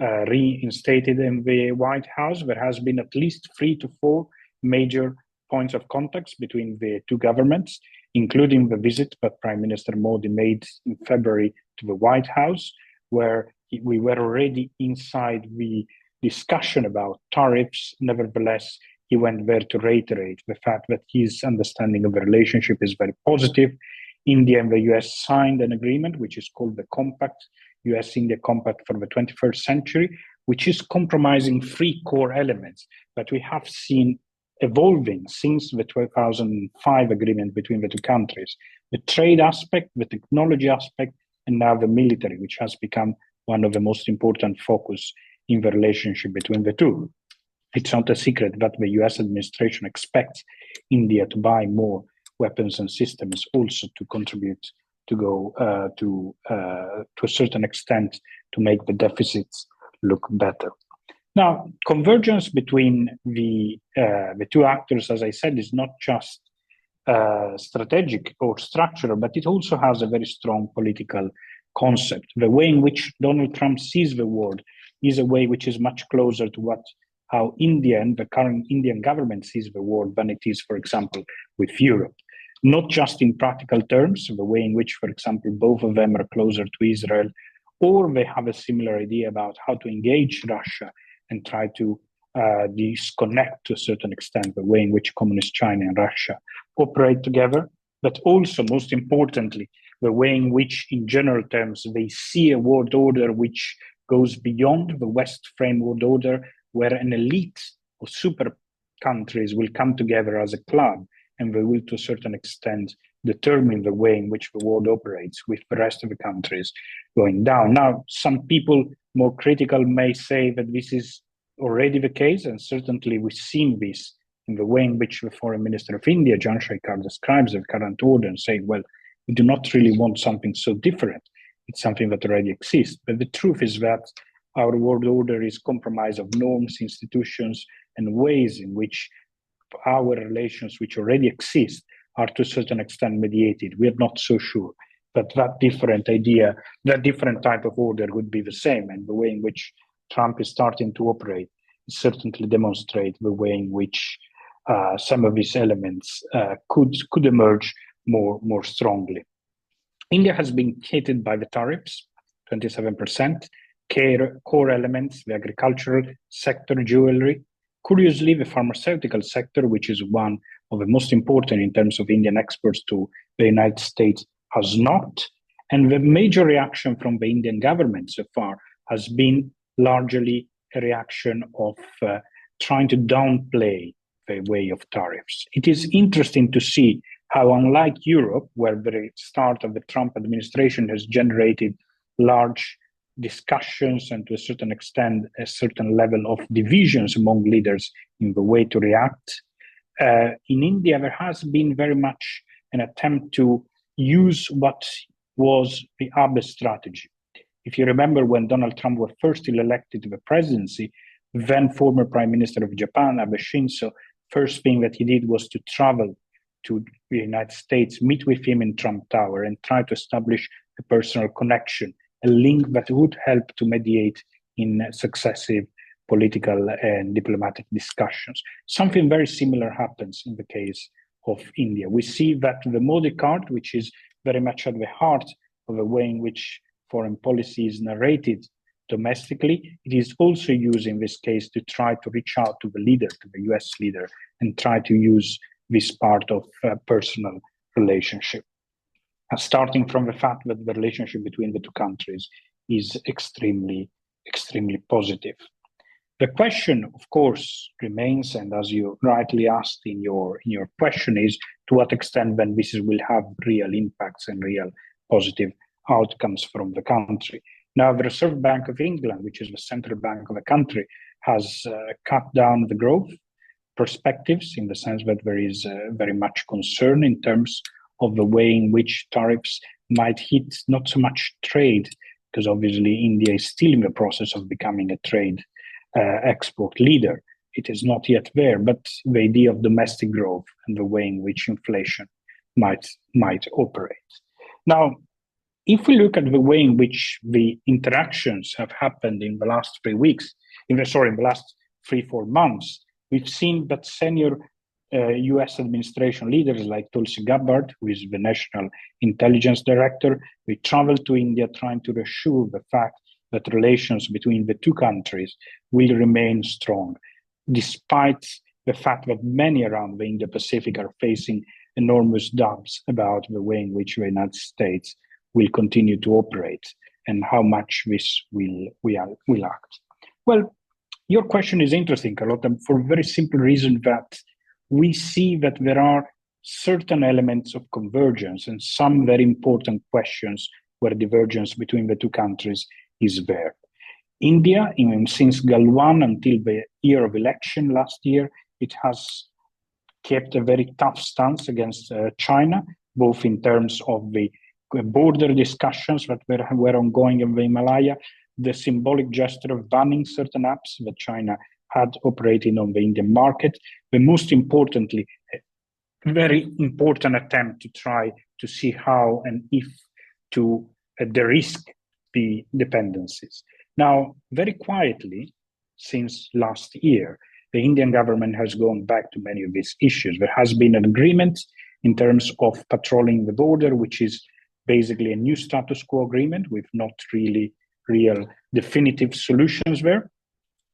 reinstated in the White House, there has been at least 3 to 4 major points of contacts between the two governments, including the visit that Prime Minister Modi made in February to the White House, where we were already inside the discussion about tariffs. Nevertheless, he went there to reiterate the fact that his understanding of the relationship is very positive. India and the US signed an agreement, which is called the Compact, US-India Compact for the 21st century, which is compromising 3 core elements that we have seen evolving since the 2005 agreement between the two countries: the trade aspect, the technology aspect, and now the military, which has become one of the most important focus in the relationship between the two. It's not a secret that the US administration expects India to buy more weapons and systems, also to contribute to go to a certain extent to make the deficits look better. Now, convergence between the two actors, as I said, is not just strategic or structural, but it also has a very strong political concept. The way in which Donald Trump sees the world is a way which is much closer to how India and the current Indian government sees the world than it is, for example, with Europe. Not just in practical terms, the way in which, for example, both of them are closer to Israel, or they have a similar idea about how to engage Russia and try to disconnect to a certain extent the way in which communist China and Russia operate together, but also, most importantly, the way in which, in general terms, they see a world order which goes beyond the West frame world order, where an elite of super countries will come together as a club, and they will, to a certain extent, determine the way in which the world operates, with the rest of the countries going down. Now, some people more critical may say that this is already the case, and certainly we've seen this in the way in which the Foreign Minister of India, Jan Shaikar, describes the current order and saying, well, we do not really want something so different. It's something that already exists. But the truth is that our world order is compromised of norms, institutions, and ways in which our relations, which already exist, are to a certain extent mediated. We are not so sure that different idea, that different type of order would be the same. And the way in which Trump is starting to operate certainly demonstrate the way in which some of these elements could emerge more strongly. India has been hit by the tariffs, 27%, core elements, the agricultural sector, jewelry. Curiously, the pharmaceutical sector, which is one of the most important in terms of Indian exports to the United States, has not. And the major reaction from the Indian government so far has been largely a reaction of trying to downplay the way of tariffs. It is interesting to see how, unlike Europe, where the start of the Trump administration has generated large discussions and, to a certain extent, a certain level of divisions among leaders in the way to react, in India, there has been very much an attempt to use what was the Abe strategy. If you remember, when Donald Trump was first elected to the presidency, then former Prime Minister of Japan, Abe Shinzo, first thing that he did was to travel to the United States, meet with him in Trump Tower, and try to establish a personal connection, a link that would help to mediate in successive political and diplomatic discussions. Something very similar happens in the case of India. We see that the Modi card, which is very much at the heart of the way in which foreign policy is narrated domestically, it is also used in this case to try to reach out to the leader, to the US leader, and try to use this part of personal relationship. Starting from the fact that the relationship between the two countries is extremely positive. The question, of course, remains, and as you rightly asked in your question, is to what extent then this will have real impacts and real positive outcomes from the country. Now, the Reserve Bank of England, which is the central bank of the country, has cut down the growth perspectives, in the sense that there is very much concern in terms of the way in which tariffs might hit not so much trade, because obviously India is still in the process of becoming a trade export leader. It is not yet there, but the idea of domestic growth and the way in which inflation might operate. Now, if we look at the way in which the interactions have happened in the last 3 weeks, in the last 3-4 months, we've seen that senior US administration leaders like Tulsi Gabbard, who is the National Intelligence Director, we traveled to India trying to reassure the fact that relations between the two countries will remain strong, despite the fact that many around the Indo-Pacific are facing enormous doubts about the way in which the United States will continue to operate and how much this will act. Well, your question is interesting, Carlotta, for a very simple reason that we see that there are certain elements of convergence and some very important questions where divergence between the two countries is there. India, since Galwan until the year of election last year, it has kept a very tough stance against China, both in terms of the border discussions that were ongoing in the Himalaya, the symbolic gesture of banning certain apps that China had operating on the Indian market, but most importantly, a very important attempt to try to see how and if to de-risk the dependencies. Now, very quietly, since last year, the Indian government has gone back to many of these issues. There has been an agreement in terms of patrolling the border, which is basically a new status quo agreement with not really real definitive solutions there,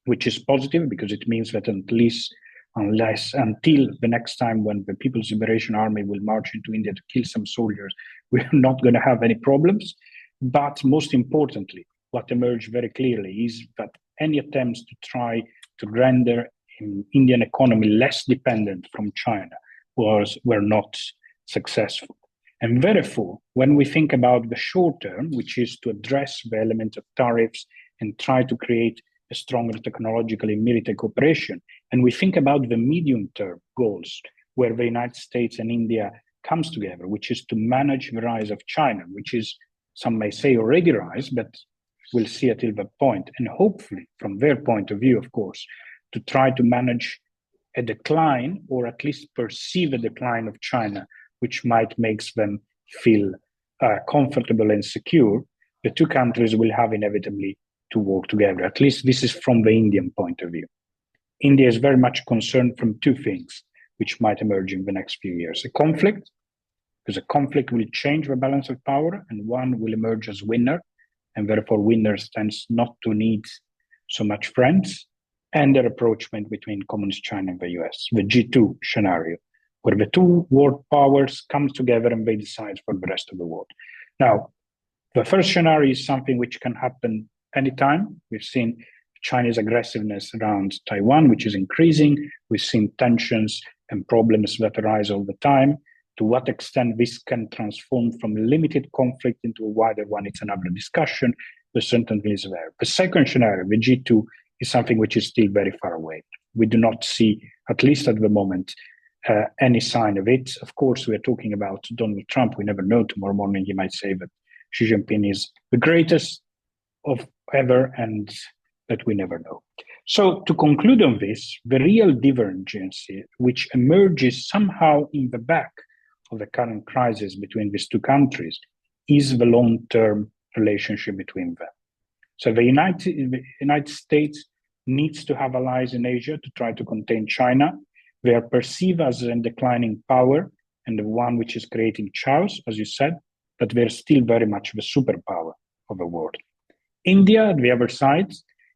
which is positive because it means that until the next time when the People's Liberation Army will march into India to kill some soldiers, we're not going to have any problems. But most importantly, what emerged very clearly is that any attempts to try to render Indian economy less dependent from China were not successful. And therefore, when we think about the short term, which is to address the element of tariffs and try to create a stronger technological and military cooperation, and we think about the medium-term goals, where the United States and India comes together, which is to manage the rise of China, which is, some may say, already rise, but we'll see until that point. And hopefully, from their point of view, of course, to try to manage a decline, or at least perceive a decline of China, which might make them feel comfortable and secure, the two countries will have inevitably to work together. At least this is from the Indian point of view. India is very much concerned from two things which might emerge in the next few years. A conflict, because a conflict will change the balance of power and one will emerge as winner, and therefore winners tends not to need so much friends, and a rapprochement between Communist China and the US, the G2 scenario, where the two world powers come together and they decide for the rest of the world. Now, the first scenario is something which can happen anytime. We've seen Chinese aggressiveness around Taiwan, which is increasing. We've seen tensions and problems that arise all the time. To what extent this can transform from a limited conflict into a wider one, it's another discussion, but certainly is there. The second scenario, the G2, is something which is still very far away. We do not see, at least at the moment, any sign of it. Of course, we are talking about Donald Trump. We never know. Tomorrow morning, he might say that Xi Jinping is the greatest of ever, and that we never know. So to conclude on this, the real divergence which emerges somehow in the back of the current crisis between these two countries is the long-term relationship between them. So the United States needs to have allies in Asia to try to contain China. They are perceived as a declining power and the one which is creating chaos, as you said, but they're still very much the superpower of the world. India, at the other side,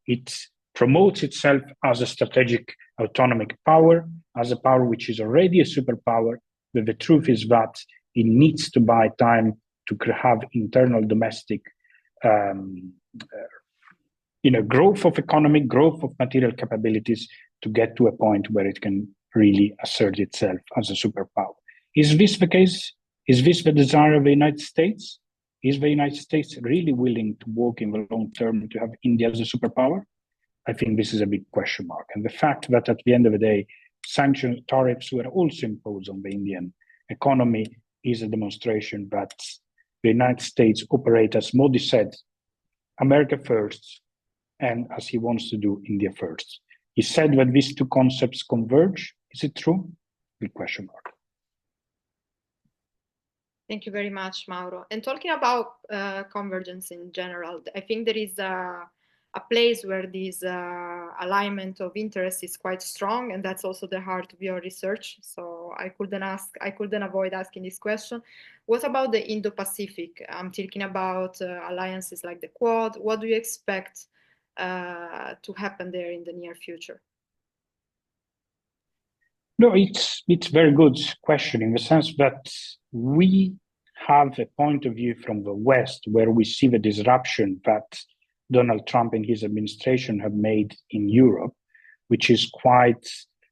it promotes itself as a strategic autonomic power, as a power which is already a superpower, but the truth is that it needs to buy time to have internal domestic growth of economy, growth of material capabilities to get to a point where it can really assert itself as a superpower. Is this the case? Is this the desire of the United States? Is the United States really willing to work in the long term to have India as a superpower? I think this is a big question mark. And the fact that at the end of the day, sanctions, tariffs were also imposed on the Indian economy is a demonstration that the United States operate, as Modi said, America first, and as he wants to do, India first. He said that these two concepts converge. Is it true? Big question mark. Thank you very much, Mauro. And talking about convergence in general, I think there is a place where this alignment of interest is quite strong, and that's also the heart of your research. So I couldn't avoid asking this question. What about the Indo-Pacific? I'm thinking about alliances like the Quad. What do you expect to happen there in the near future? No, it's very good question in the sense that we have a point of view from the West where we see the disruption that Donald Trump and his administration have made in Europe, which is quite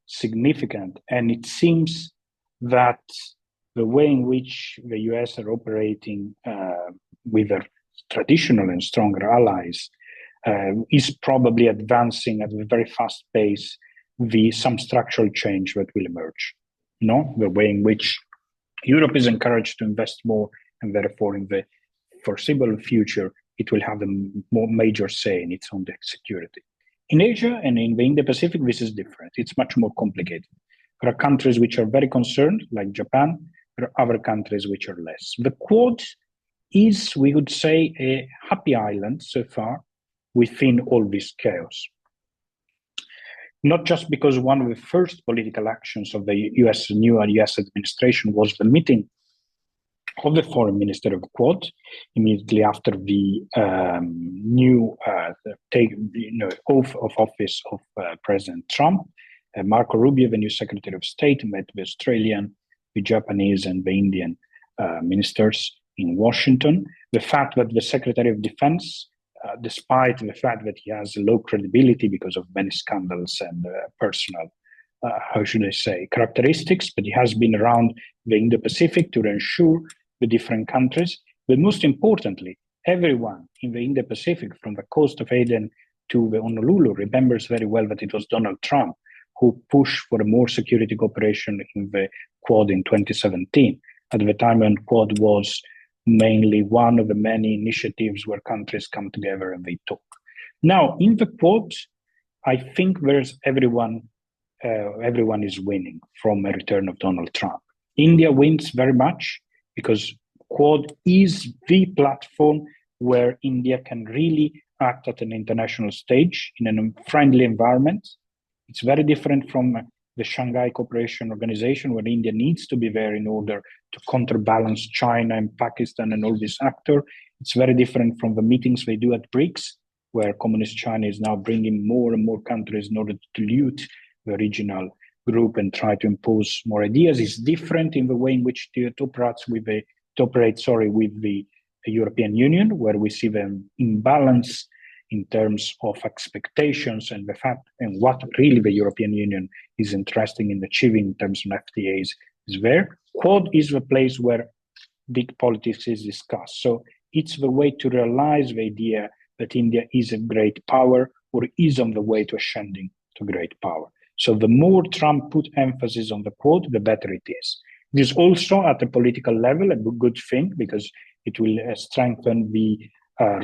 significant. And it seems that the way in which the US are operating with their traditional and stronger allies is probably advancing at a very fast pace some structural change that will emerge. No, the way in which Europe is encouraged to invest more, and therefore in the foreseeable future, it will have a more major say in its own security. In Asia and in the Indo-Pacific, this is different. It's much more complicated. There are countries which are very concerned, like Japan. There are other countries which are less. The Quad is, we would say, a happy island so far within all this chaos. Not just because one of the first political actions of the new US administration was the meeting of the foreign minister of the Quad immediately after the new oath of office of President Trump. Marco Rubio, the new Secretary of State, met the Australian, the Japanese, and the Indian ministers in Washington. The fact that the Secretary of Defense, despite the fact that he has low credibility because of many scandals and personal, characteristics, but he has been around the Indo-Pacific to ensure the different countries. But most importantly, everyone in the Indo-Pacific, from the coast of Aden to the Honolulu, remembers very well that it was Donald Trump who pushed for a more security cooperation in the Quad in 2017, at the time when Quad was mainly one of the many initiatives where countries come together and they talk. Now, in the Quad, I think there's everyone is winning from a return of Donald Trump. India wins very much because Quad is the platform where India can really act at an international stage in a friendly environment. It's very different from the Shanghai Cooperation Organization, where India needs to be there in order to counterbalance China and Pakistan and all these actors. It's very different from the meetings they do at BRICS, where Communist China is now bringing more and more countries in order to dilute the regional group and try to impose more ideas. It's different in the way in which it operates with the European Union, where we see the imbalance in terms of expectations and the fact and what really the European Union is interested in achieving in terms of FTAs is there. Quad is the place where big politics is discussed. So it's the way to realize the idea that India is a great power or is on the way to ascending to great power. So the more Trump put emphasis on the Quad, the better it is. It is also at the political level a good thing because it will strengthen the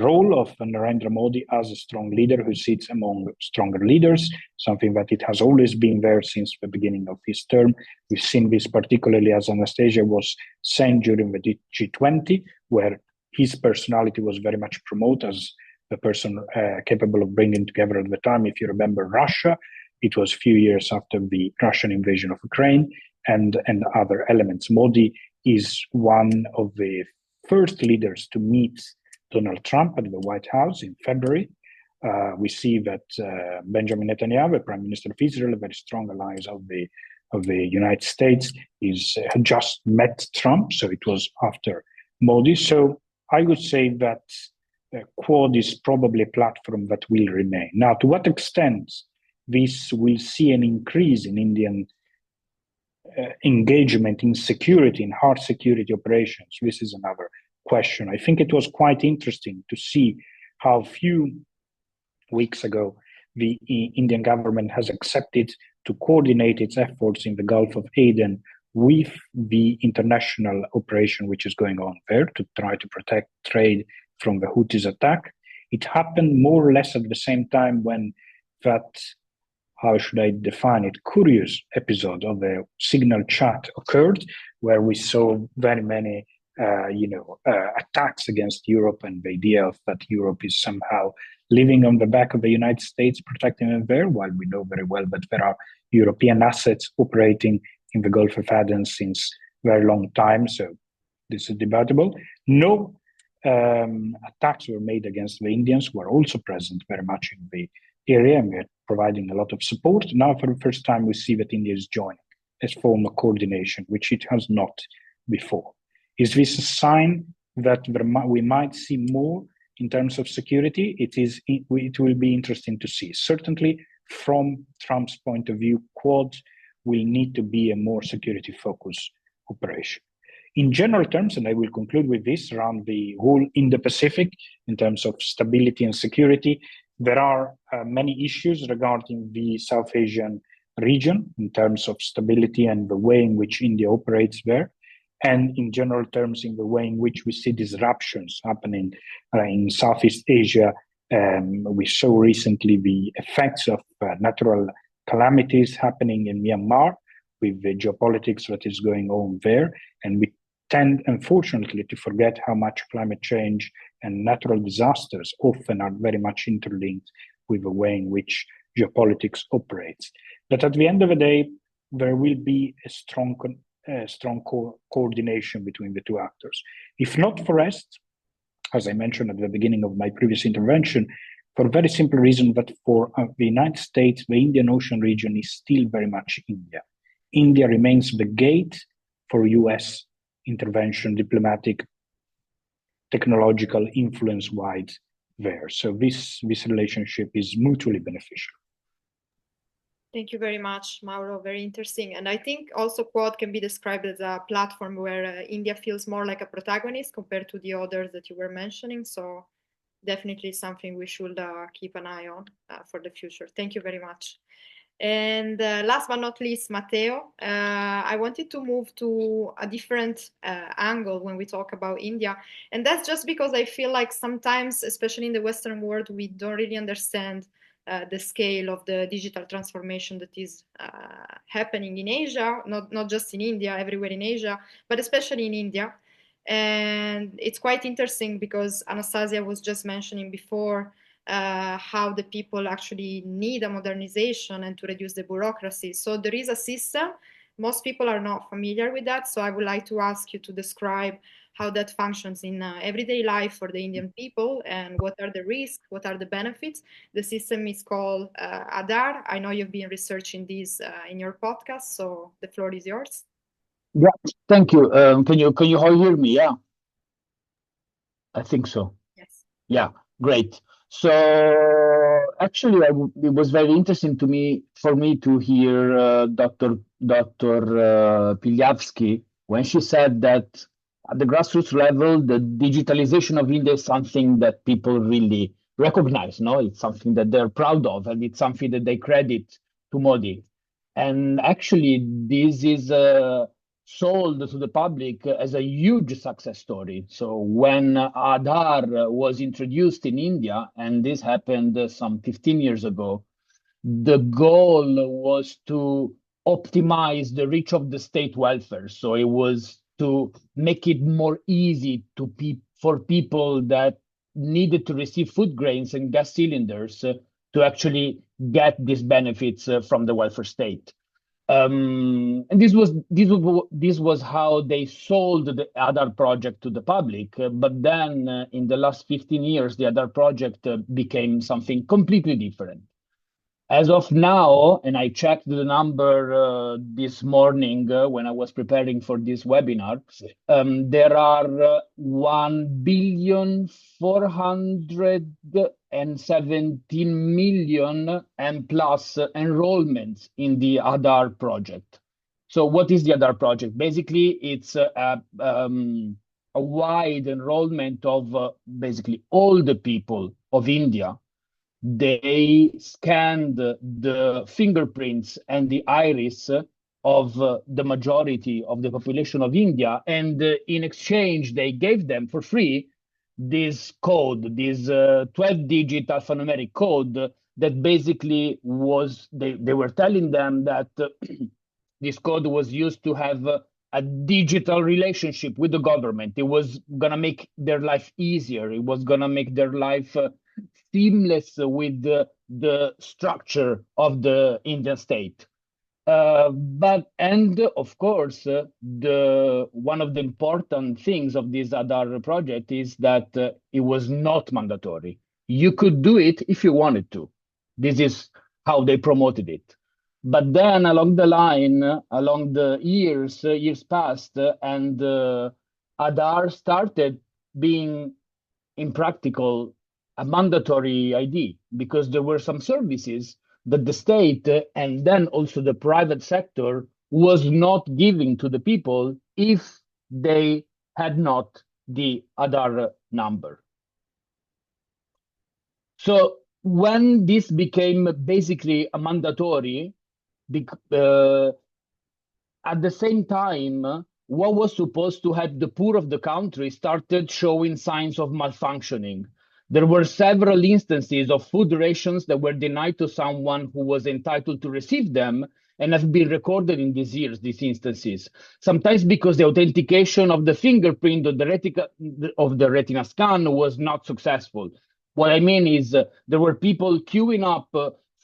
role of Narendra Modi as a strong leader who sits among stronger leaders, something that it has always been there since the beginning of his term. We've seen this particularly, as Anastasia was saying, during the G20, where his personality was very much promoted as the person capable of bringing together at the time. If you remember Russia, it was a few years after the Russian invasion of Ukraine and other elements. Modi is one of the first leaders to meet Donald Trump at the White House in February. We see that Benjamin Netanyahu, the Prime Minister of Israel, a very strong ally of the United States, had just met Trump, so it was after Modi. So I would say that Quad is probably a platform that will remain. Now, to what extent this will see an increase in Indian engagement in security, in hard security operations, this is another question. I think it was quite interesting to see how few weeks ago the Indian government has accepted to coordinate its efforts in the Gulf of Aden with the international operation which is going on there to try to protect trade from the Houthis attack. It happened more or less at the same time when that, how should I define it, curious episode of the signal chat occurred, where we saw very many attacks against Europe and the idea of that Europe is somehow living on the back of the United States, protecting them there, while we know very well that there are European assets operating in the Gulf of Aden since very long time. So this is debatable. No attacks were made against the Indians, who are also present very much in the area, and we're providing a lot of support. Now, for the first time, we see that India is joining as form of coordination, which it has not before. Is this a sign that we might see more in terms of security? It will be interesting to see. Certainly, from Trump's point of view, Quad will need to be a more security-focused operation. In general terms, and I will conclude with this, around the whole Indo-Pacific, in terms of stability and security, there are many issues regarding the South Asian region in terms of stability and the way in which India operates there. And in general terms, in the way in which we see disruptions happening in Southeast Asia. We saw recently the effects of natural calamities happening in Myanmar with the geopolitics that is going on there. And we tend, unfortunately, to forget how much climate change and natural disasters often are very much interlinked with the way in which geopolitics operates. But at the end of the day, there will be a strong coordination between the two actors. If not for us, as I mentioned at the beginning of my previous intervention, for a very simple reason that for the United States, the Indian Ocean region is still very much India. India remains the gate for US intervention, diplomatic, technological influence-wise there. So this relationship is mutually beneficial. Thank you very much, Mauro. Very interesting. And I think also Quad can be described as a platform where India feels more like a protagonist compared to the others that you were mentioning. So definitely something we should keep an eye on for the future. Thank you very much. And last but not least, Matteo, I wanted to move to a different angle when we talk about India. And that's just because I feel like sometimes, especially in the Western world, we don't really understand the scale of the digital transformation that is happening in Asia, not just in India, everywhere in Asia, but especially in India. And it's quite interesting because Anastasia was just mentioning before how the people actually need a modernization and to reduce the bureaucracy. So there is a system. Most people are not familiar with that. So I would like to ask you to describe how that functions in everyday life for the Indian people and what are the risks, what are the benefits. The system is called Aadhaar. I know you've been researching this in your podcast, so the floor is yours. Yeah, thank you. Can you all hear me? Yeah, I think so. Yes. Yeah, great. So actually, it was very interesting for me to hear Dr. Piliavsky when she said that at the grassroots level, the digitalization of India is something that people really recognize. No, it's something that they're proud of, and it's something that they credit to Modi. And actually, this is sold to the public as a huge success story. So when Aadhaar was introduced in India, and this happened some 15 years ago, the goal was to optimize the reach of the state welfare. So it was to make it more easy for people that needed to receive food grains and gas cylinders to actually get these benefits from the welfare state. And this was how they sold the Aadhaar project to the public. But then in the last 15 years, the Aadhaar project became something completely different. As of now, and I checked the number this morning when I was preparing for this webinar, there are 1,417,000,000 and plus enrollments in the Aadhaar project. So what is the Aadhaar project? Basically, it's a wide enrollment of basically all the people of India they scanned the fingerprints and the iris of the majority of the population of India, and in exchange, they gave them for free this code, this 12-digit alphanumeric code that basically was, they were telling them that this code was used to have a digital relationship with the government. It was going to make their life easier. It was going to make their life seamless with the structure of the Indian state. And of course, the one of the important things of this Aadhaar project is that it was not mandatory. You could do it if you wanted to. This is how they promoted it. But then along the line, along the years passed, and Aadhaar started being impractical a mandatory ID, because there were some services that the state and then also the private sector was not giving to the people if they had not the Aadhaar number. So when this became basically a mandatory, at the same time, what was supposed to help the poor of the country started showing signs of malfunctioning. There were several instances of food rations that were denied to someone who was entitled to receive them, and have been recorded in these years, these instances. Sometimes because the authentication of the fingerprint of the retina scan was not successful. What I mean is there were people queuing up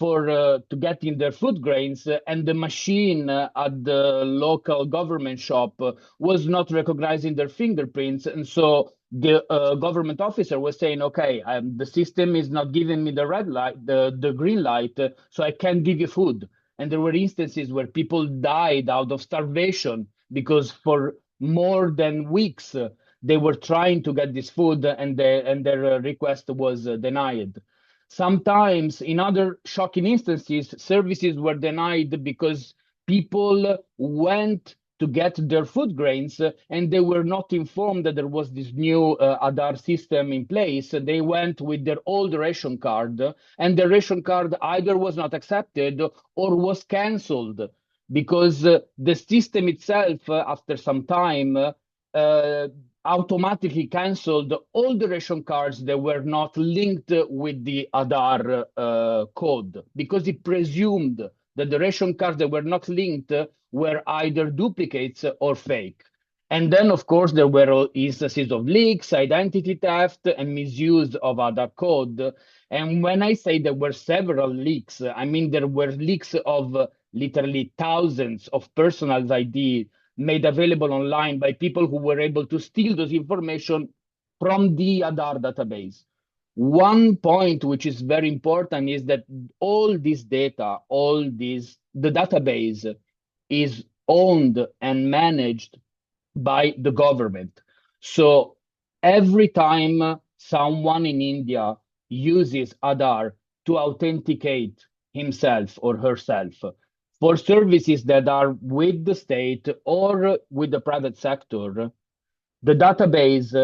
to get in their food grains, and the machine at the local government shop was not recognizing their fingerprints, and so the government officer was saying, "Okay, the system is not giving me the red light, the green light, so I can't give you food." And there were instances where people died out of starvation because for more than weeks they were trying to get this food, and their request was denied. Sometimes, in other shocking instances, services were denied because people went to get their food grains and they were not informed that there was this new Aadhaar system in place. They went with their old ration card, and the ration card either was not accepted or was cancelled, because the system itself, after some time, automatically canceled all the ration cards that were not linked with the Aadhaar code, because it presumed that the ration cards that were not linked were either duplicates or fake. And then, of course, there were instances of leaks, identity theft, and misuse of Aadhaar code. And when I say there were several leaks, I mean there were leaks of literally thousands of personal ID made available online by people who were able to steal those information from the Aadhaar database. One point which is very important is that all this data, the database is owned and managed by the government. So every time someone in India uses Aadhaar to authenticate himself or herself for services that are with the state or with the private sector, the database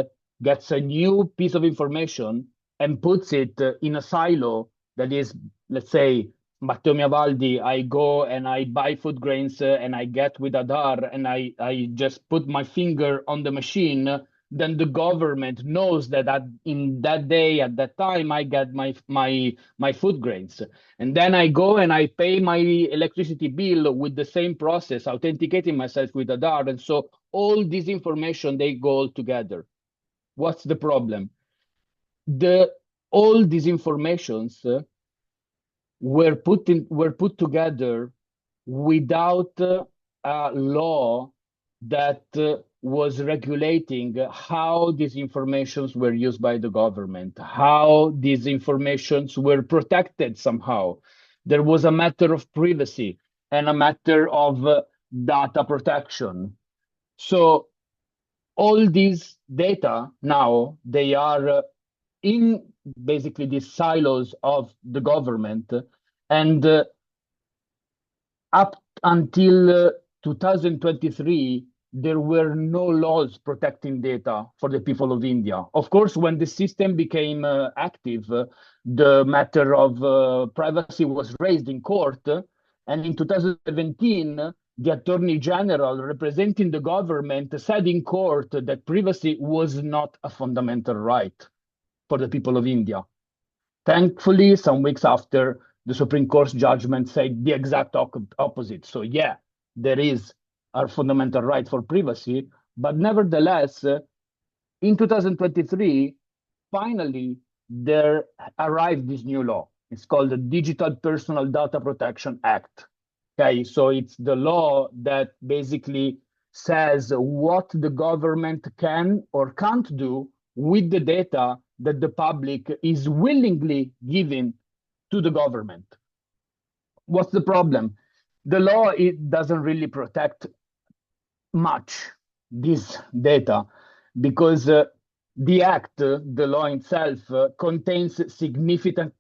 gets a new piece of information and puts it in a silo that is, let's say, Matteo Miavaldi, I go and I buy food grains and I get with Aadhaar and I just put my finger on the machine, then the government knows that in that day, at that time, I get my food grains. And then I go and I pay my electricity bill with the same process, authenticating myself with Aadhaar. And so all this information, they go all together. What's the problem? All these informations were put together without a law that was regulating how these informations were used by the government, how these informations were protected somehow. There was a matter of privacy and a matter of data protection. So all these data now, they are in basically these silos of the government, and up until 2023, there were no laws protecting data for the people of India. Of course, when the system became active, the matter of privacy was raised in court. And in 2017, the Attorney General representing the government said in court that privacy was not a fundamental right for the people of India. Thankfully, some weeks after, the Supreme Court's judgment said the exact opposite. So yeah, there is a fundamental right for privacy, but nevertheless, in 2023, finally, there arrived this new law. It's called the Digital Personal Data Protection Act. Okay, so it's the law that basically says what the government can or can't do with the data that the public is willingly giving to the government. What's the problem? The law, it doesn't really protect much this data because the act, the law itself, contains significant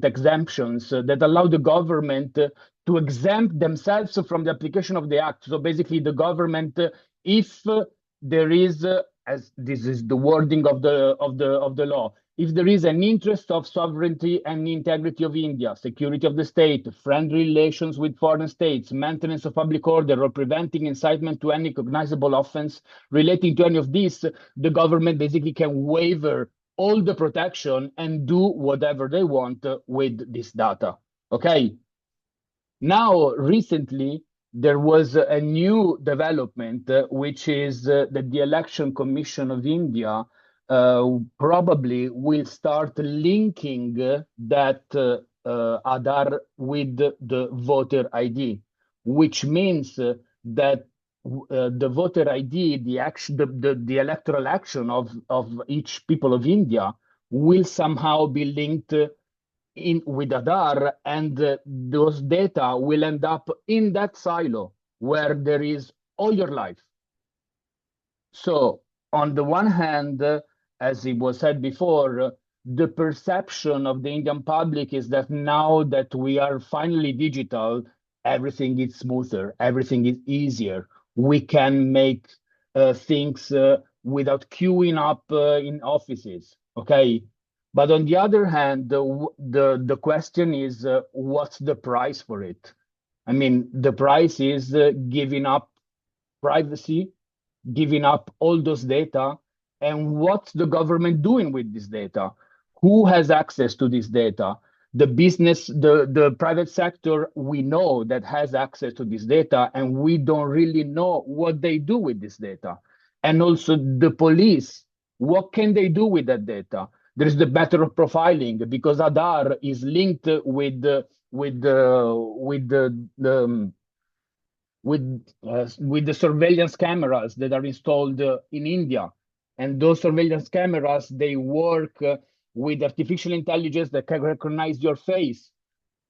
exemptions that allow the government to exempt themselves from the application of the act. So basically, the government, if there is, as this is the wording of the law, if there is an interest of sovereignty and integrity of India, security of the state, friendly relations with foreign states, maintenance of public order, or preventing incitement to any cognizable offense relating to any of these, the government basically can waiver all the protection and do whatever they want with this data. Okay. Now, recently, there was a new development, which is that the Election Commission of India probably will start linking that Aadhaar with the voter ID, which means that the voter ID, the electoral action of each people of India will somehow be linked with Aadhaar, and those data will end up in that silo where there is all your life. So on the one hand, as it was said before, the perception of the Indian public is that now that we are finally digital, everything is smoother, everything is easier. We can make things without queuing up in offices, okay? But on the other hand, the question is, what's the price for it? I mean, the price is giving up privacy, giving up all those data, and what's the government doing with this data? Who has access to this data? The business, the private sector, we know that has access to this data, and we don't really know what they do with this data. And also the police, what can they do with that data? There's the matter of profiling, because Aadhaar is linked with the surveillance cameras that are installed in India. And those surveillance cameras, they work with artificial intelligence that can recognize your face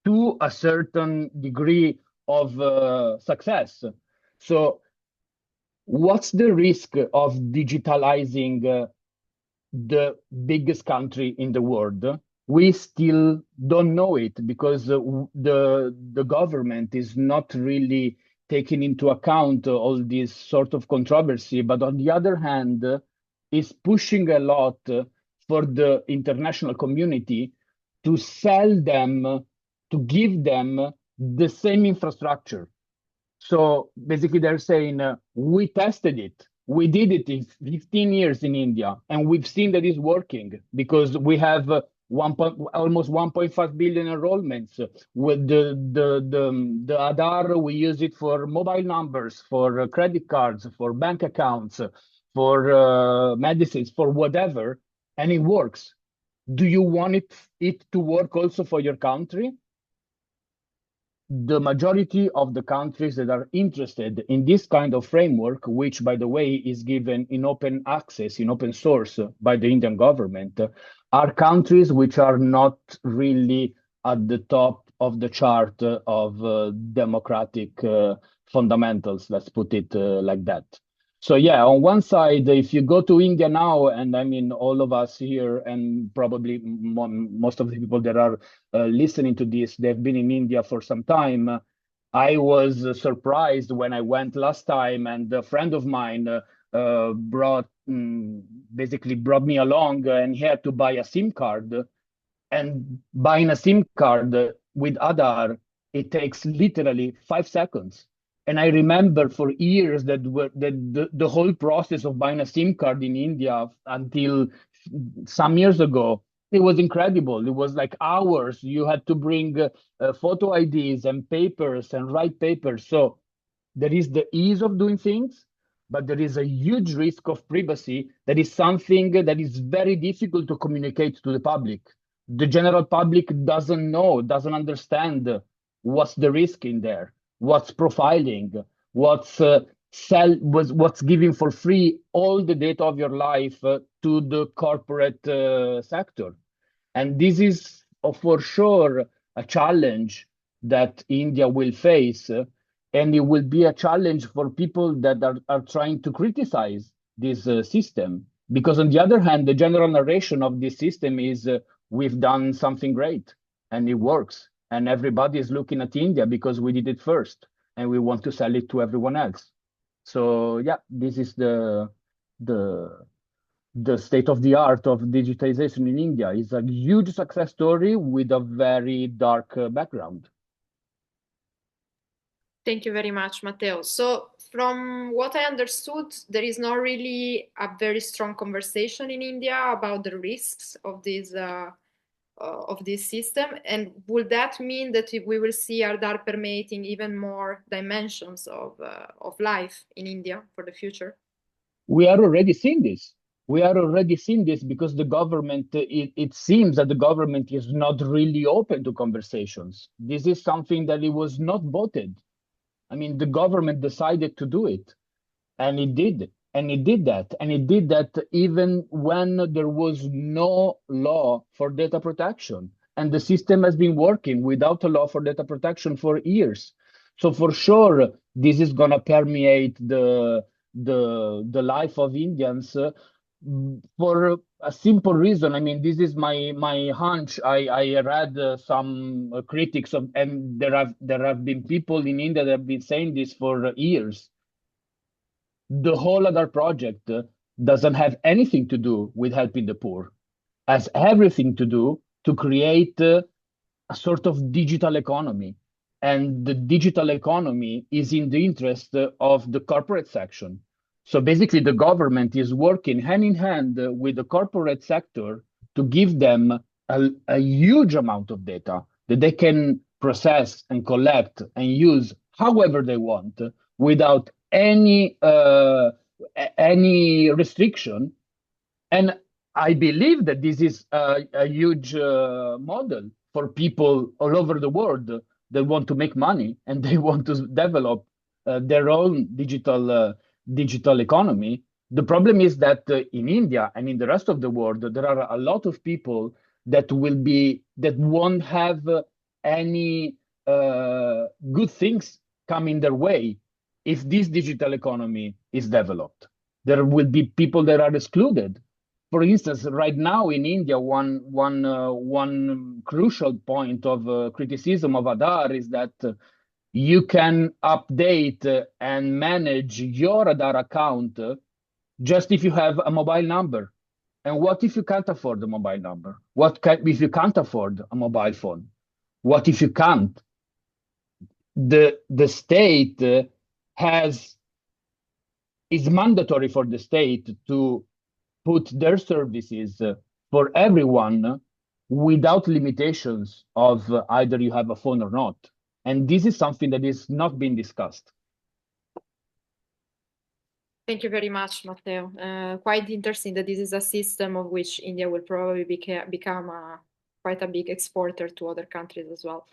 to a certain degree of success. So what's the risk of digitalizing the biggest country in the world? We still don't know it because the government is not really taking into account all this sort of controversy, but on the other hand, is pushing a lot for the international community to sell them, to give them the same infrastructure. So basically they're saying, we tested it. We did it in 15 years in India, and we've seen that it's working because we have almost 1.5 billion enrollments. With the Aadhaar, we use it for mobile numbers, for credit cards, for bank accounts, for medicines, for whatever, and it works. Do you want it to work also for your country? The majority of the countries that are interested in this kind of framework, which, by the way, is given in open access, in open source by the Indian government, are countries which are not really at the top of the chart of democratic fundamentals, let's put it like that. So yeah, on one side, if you go to India now, and I mean, all of us here, and probably most of the people that are listening to this, they've been in India for some time. I was surprised when I went last time, and a friend of mine basically brought me along, and he had to buy a SIM card. And buying a SIM card with Aadhaar, it takes literally 5 seconds. And I remember for years that the whole process of buying a SIM card in India until some years ago, it was incredible. It was like hours. You had to bring photo IDs and papers and write papers. So there is the ease of doing things, but there is a huge risk of privacy. That is something that is very difficult to communicate to the public. The general public doesn't know, doesn't understand what's the risk in there, what's profiling, what's giving for free all the data of your life to the corporate sector. And this is for sure a challenge that India will face, and it will be a challenge for people that are trying to criticize this system. Because on the other hand, the general narration of this system is we've done something great and it works. And everybody is looking at India because we did it first and we want to sell it to everyone else. So yeah, this is the state of the art of digitization in India. Is a huge success story with a very dark background. Thank you very much, Matteo. So from what I understood, there is not really a very strong conversation in India about the risks of this system. And would that mean that we will see Aadhaar permeating even more dimensions of life in India for the future? We are already seeing this. We are already seeing this because the government, it seems that the government is not really open to conversations. This is something that it was not voted. I mean, the government decided to do it, and it did. And it did that. And it did that even when there was no law for data protection. And the system has been working without a law for data protection for years. So for sure, this is going to permeate the life of Indians for a simple reason. I mean, this is my hunch. I read some critics of, and there have been people in India that have been saying this for years. The whole Aadhaar project doesn't have anything to do with helping the poor. Has everything to do to create a sort of digital economy. And the digital economy is in the interest of the corporate section. So basically, the government is working hand in hand with the corporate sector to give them a huge amount of data that they can process and collect and use however they want without any restriction. And I believe that this is a huge model for people all over the world that want to make money and they want to develop their own digital economy. The problem is that in India and in the rest of the world, there are a lot of people that won't have any good things coming their way if this digital economy is developed. There will be people that are excluded. For instance, right now in India, one crucial point of criticism of Aadhaar is that you can update and manage your Aadhaar account just if you have a mobile number. And what if you can't afford a mobile number? If you can't afford a mobile phone? What if you can't? The state is mandatory for the state to put their services for everyone without limitations of either you have a phone or not. And this is something that is not being discussed. Thank you very much, Matteo. Quite interesting that this is a system of which India will probably become quite a big exporter to other countries as well.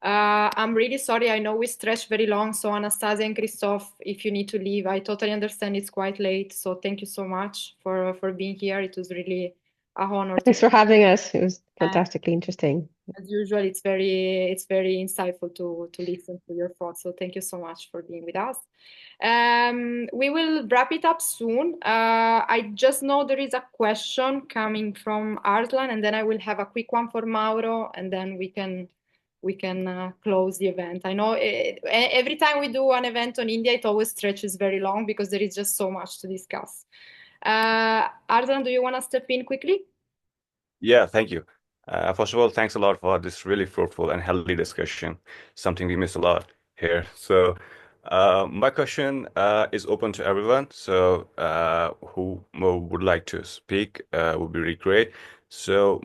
I'm really sorry. I know we stretched very long. So Anastasia and Christophe, if you need to leave, I totally understand it's quite late. So thank you so much for being here. It was really a honor. Thanks for having us. It was fantastically interesting. As usual, it's very insightful to listen to your thoughts. So thank you so much for being with us. We will wrap it up soon. I just know there is a question coming from Arslan, and then I will have a quick one for Mauro, and then we can we can close the event. I know every time we do an event on India, it always stretches very long because there is just so much to discuss. Ardan, do you want to step in quickly? Yeah, thank you. First of all, thanks a lot for this really fruitful and healthy discussion, something we miss a lot here. So my question is open to everyone. So who would like to speak would be really great. So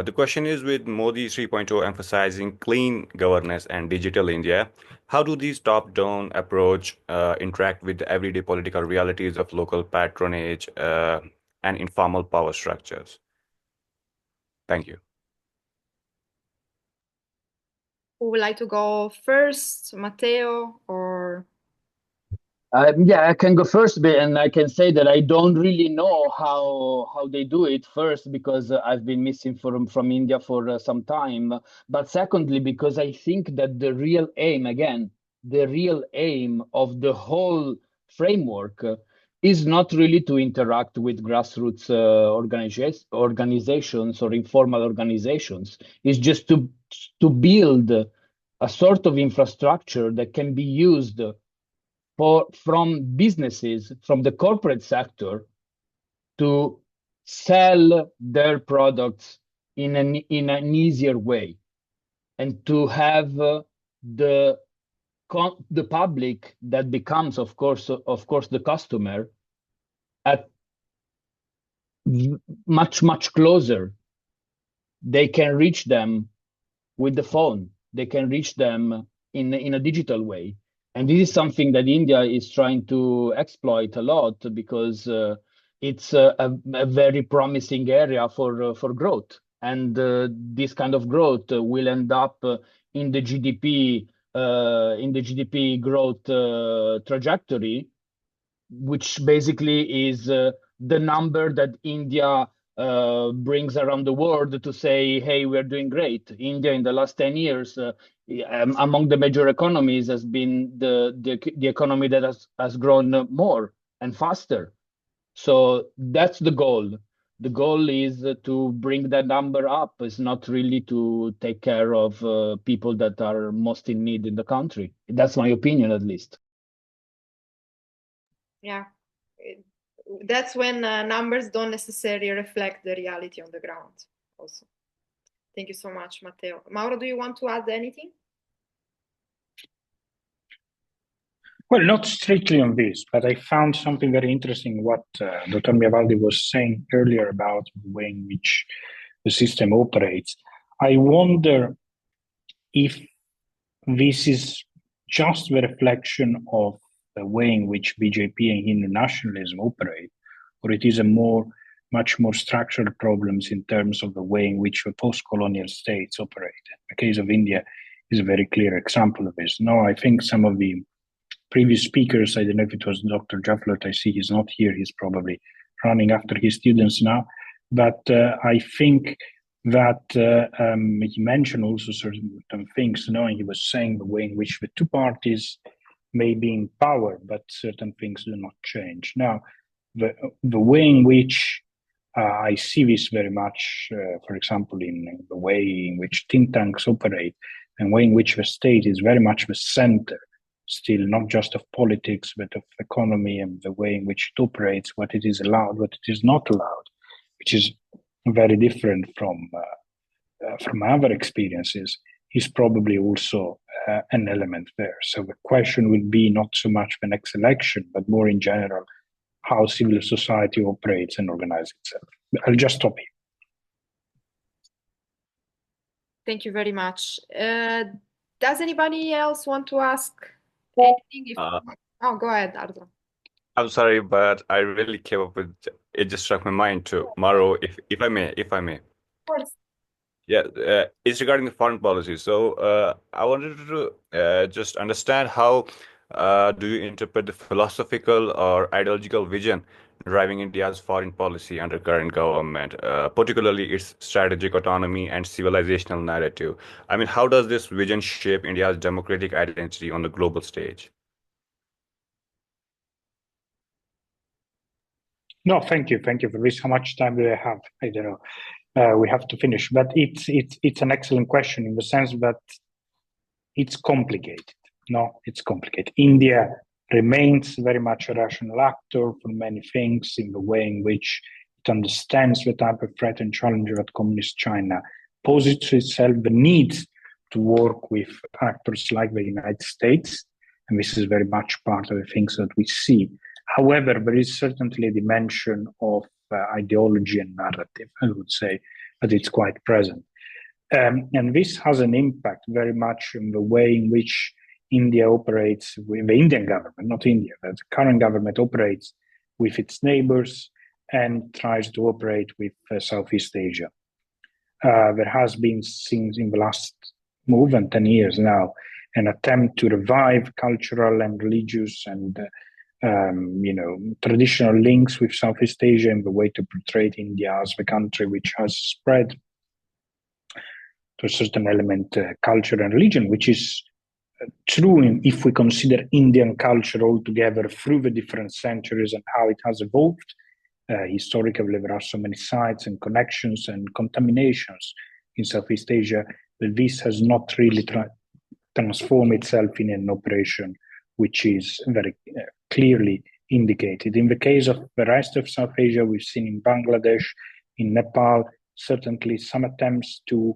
the question is, with Modi 3.0 emphasizing clean governance and digital India, how do these top-down approach interact with the everyday political realities of local patronage and informal power structures? Thank you. Who would like to go first, Matteo or? Yeah, I can go first, and I can say that I don't really know how they do it. First, because I've been missing from India for some time. But secondly, because I think that the real aim of the whole framework is not really to interact with grassroots organizations or informal organizations. It's just to build a sort of infrastructure that can be used from businesses, from the corporate sector, to sell their products in an easier way, and to have the public that becomes, of course, the customer at much closer. They can reach them with the phone. They can reach them in a digital way. And this is something that India is trying to exploit a lot, because it's a very promising area for growth. And this kind of growth will end up in the GDP growth trajectory, which basically is the number that India brings around the world to say, hey, we're doing great. India in the last 10 years, among the major economies, has been the economy that has grown more and faster. So that's the goal. The goal is to bring that number up. It's not really to take care of people that are most in need in the country. That's my opinion, at least. Yeah. That's when numbers don't necessarily reflect the reality on the ground also. Thank you so much, Matteo. Mauro, do you want to add anything? Well, not strictly on this, but I found something very interesting what Dr. Miavaldi was saying earlier about the way in which the system operates. I wonder if this is just the reflection of the way in which BJP and Hindu nationalism operate, or it is much more structural problems in terms of the way in which the post-colonial states operate. The case of India is a very clear example of this. No, I think some of the previous speakers, I don't know if it was Dr. Jaffrelot, I see he's not here, he's probably running after his students now, but I think that he mentioned also certain things, and he was saying the way in which the two parties may be in power, but certain things do not change. Now, the way in which I see this very much, for example, in the way in which think tanks operate, and the way in which the state is very much the center, still not just of politics, but of economy, and the way in which it operates, what it is allowed, what it is not allowed, which is very different from other experiences, is probably also an element there. So the question will be not so much the next election, but more in general, how civil society operates and organizes itself. I'll just stop here. Thank you very much. Does anybody else want to ask anything? Oh, go ahead, Ardo. I'm sorry, but I really came up with it. Just struck my mind too, Mauro, if I may. Of course. Yeah, it's regarding the foreign policy. So I wanted to just understand how do you interpret the philosophical or ideological vision driving India's foreign policy under current government, particularly its strategic autonomy and civilizational narrative? I mean, how does this vision shape India's democratic identity on the global stage? No, thank you for this. How much time do I have? I don't know. We have to finish, but it's an excellent question in the sense that it's complicated. No, it's complicated. India remains very much a rational actor for many things in the way in which it understands the type of threat and challenge that communist China poses to itself, the need to work with actors like the United States. And this is very much part of the things that we see. However, there is certainly a dimension of ideology and narrative, I would say, that it's quite present. And this has an impact very much in the way in which India operates with the Indian government, not India, but the current government operates with its neighbors and tries to operate with Southeast Asia. There has been, since in the last more than 10 years now, an attempt to revive cultural and religious and traditional links with Southeast Asia in the way to portray India as the country which has spread to a certain element culture and religion, which is true if we consider Indian culture altogether through the different centuries and how it has evolved. Historically, there are so many sites and connections and contaminations in Southeast Asia, but this has not really transformed itself in an operation which is very clearly indicated. In the case of the rest of South Asia, we've seen in Bangladesh, in Nepal, certainly some attempts to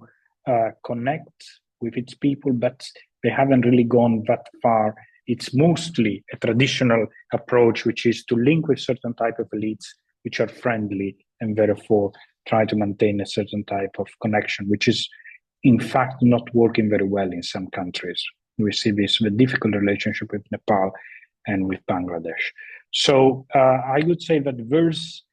connect with its people, but they haven't really gone that far. It's mostly a traditional approach, which is to link with certain type of elites which are friendly and therefore try to maintain a certain type of connection, which is in fact not working very well in some countries. We see this with difficult relationship with Nepal and with Bangladesh. So I would say that there's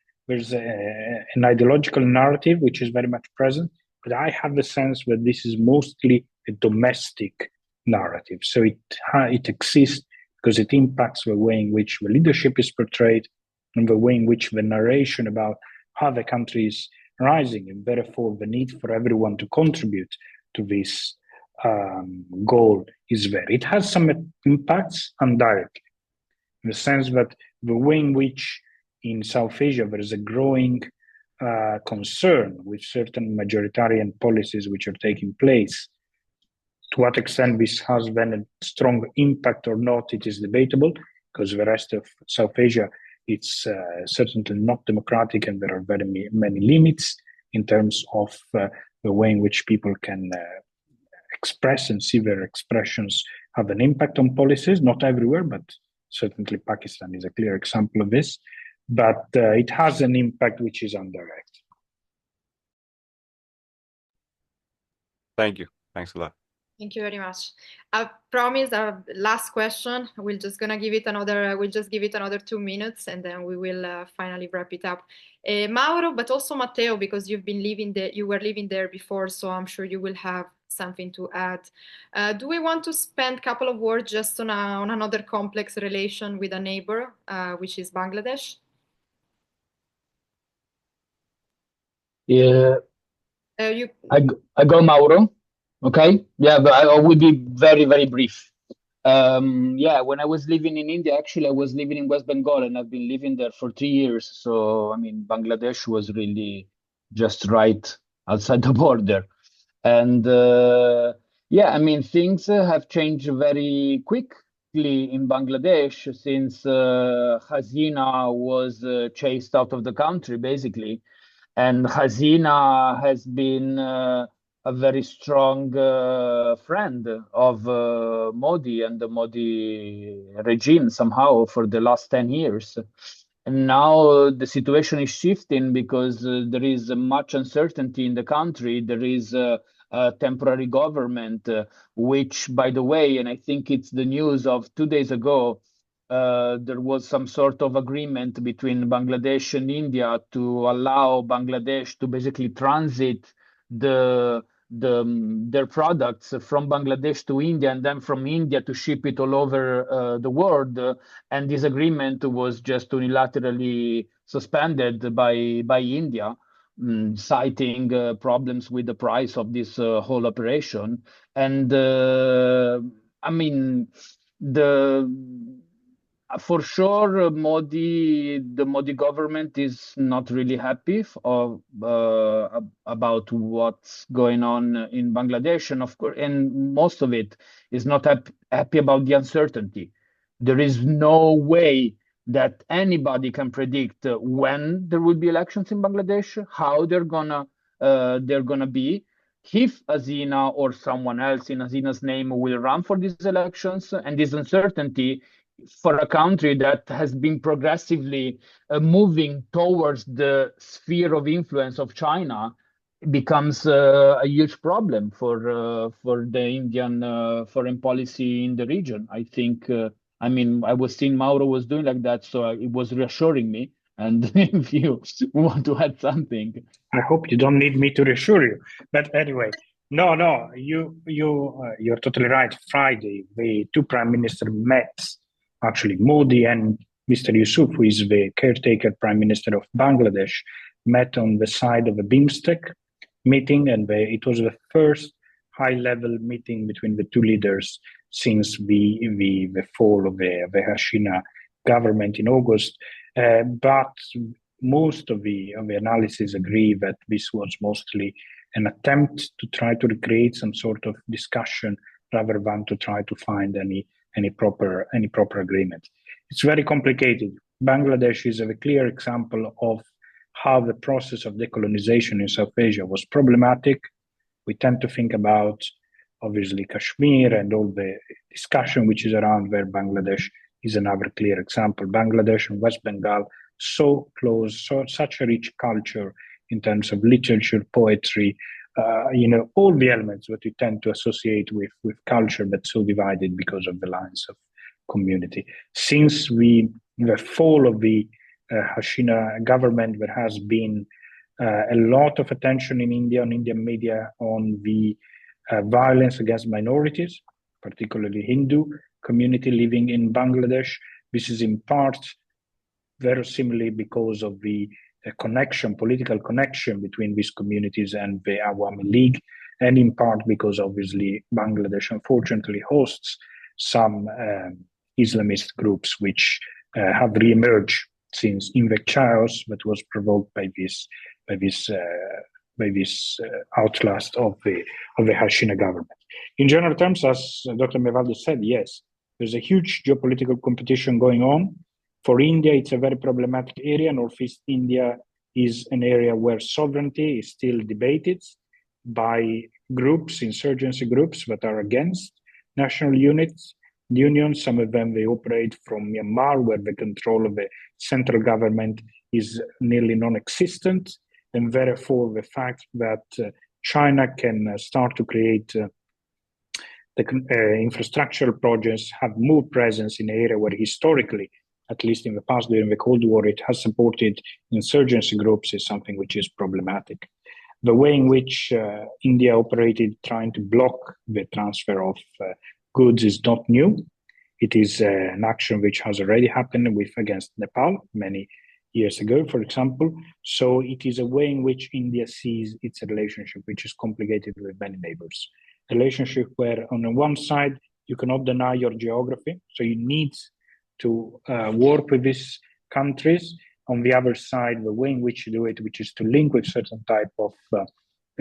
an ideological narrative which is very much present, but I have the sense that this is mostly a domestic narrative. So it exists because it impacts the way in which the leadership is portrayed and the way in which the narration about how the country is rising, and therefore the need for everyone to contribute to this goal is there. It has some impacts indirectly, in the sense that the way in which in South Asia there is a growing concern with certain majoritarian policies which are taking place. To what extent this has then a strong impact or not, it is debatable, because the rest of South Asia, it's certainly not democratic, and there are very many limits in terms of the way in which people can express and see their expressions have an impact on policies. Not everywhere, but certainly Pakistan is a clear example of this. But it has an impact which is indirect. Thank you. Thanks a lot. Thank you very much. I promise our last question. We'll just give it another 2 minutes, and then we will finally wrap it up. Mauro, but also Matteo, because you were living there before, so I'm sure you will have something to add. Do we want to spend a couple of words just on another complex relation with a neighbor, which is Bangladesh? Yeah. I go, Mauro. Okay. Yeah, but I will be very, very brief. When I was living in India, actually, I was living in West Bengal, and I've been living there for 3 years. So, I mean, Bangladesh was really just right outside the border. And things have changed very quickly in Bangladesh since Hasina was chased out of the country, basically. And Hasina has been a very strong friend of Modi and the Modi regime somehow for the last 10 years. And now the situation is shifting because there is much uncertainty in the country. There is a temporary government, which, by the way, and I think it's the news of 2 days ago, there was some sort of agreement between Bangladesh and India to allow Bangladesh to basically transit their products from Bangladesh to India, and then from India to ship it all over the world. And this agreement was just unilaterally suspended by India, citing problems with the price of this whole operation. And For sure, the Modi government is not really happy about what's going on in Bangladesh, and of course, and most of it is not happy about the uncertainty. There is no way that anybody can predict when there will be elections in Bangladesh, how they're gonna be, if Hasina or someone else in Hasina's name will run for these elections, and this uncertainty for a country that has been progressively moving towards the sphere of influence of China becomes a huge problem for the Indian foreign policy in the region. I think, I mean, I was seeing Mauro was doing like that, so it was reassuring me. And if you want to add something, I hope you don't need me to reassure you. But anyway, no, you're totally right. Friday, the two prime ministers met. Actually, Modi and Mr. Yusuf, who is the caretaker prime minister of Bangladesh, met on the side of a BIMSTEC meeting, and it was the first high-level meeting between the two leaders since the fall of the Hasina government in August. But most of the analysis agree that this was mostly an attempt to try to recreate some sort of discussion rather than to try to find any proper agreement. It's very complicated. Bangladesh is a clear example of how the process of decolonization in South Asia was problematic. We tend to think about, obviously, Kashmir and all the discussion which is around where Bangladesh is another clear example. Bangladesh and West Bengal, so close, such a rich culture in terms of literature, poetry, all the elements that we tend to associate with culture, but so divided because of the lines of community. Since the fall of the Hasina government, there has been a lot of attention in India, on Indian media, on the violence against minorities, particularly Hindu community living in Bangladesh. This is in part verosimilly because of the political connection between these communities and the Awami League, and in part because obviously Bangladesh unfortunately hosts some Islamist groups which have re-emerged since in the chaos that was provoked by this outlast of the Hasina government. In general terms, as Dr. Miavaldi said, yes, there's a huge geopolitical competition going on. For India, it's a very problematic area. Northeast India is an area where sovereignty is still debated by groups, insurgency groups that are against national unions. Some of them, they operate from Myanmar, where the control of the central government is nearly non-existent. And therefore, the fact that China can start to create the infrastructural projects, have more presence in an area where historically, at least in the past during the Cold War, it has supported insurgency groups is something which is problematic. The way in which India operated trying to block the transfer of goods is not new. It is an action which has already happened against Nepal many years ago, for example. So it is a way in which India sees its relationship, which is complicated with many neighbors. A relationship where on the one side, you cannot deny your geography, so you need to work with these countries. On the other side, the way in which you do it, which is to link with certain type of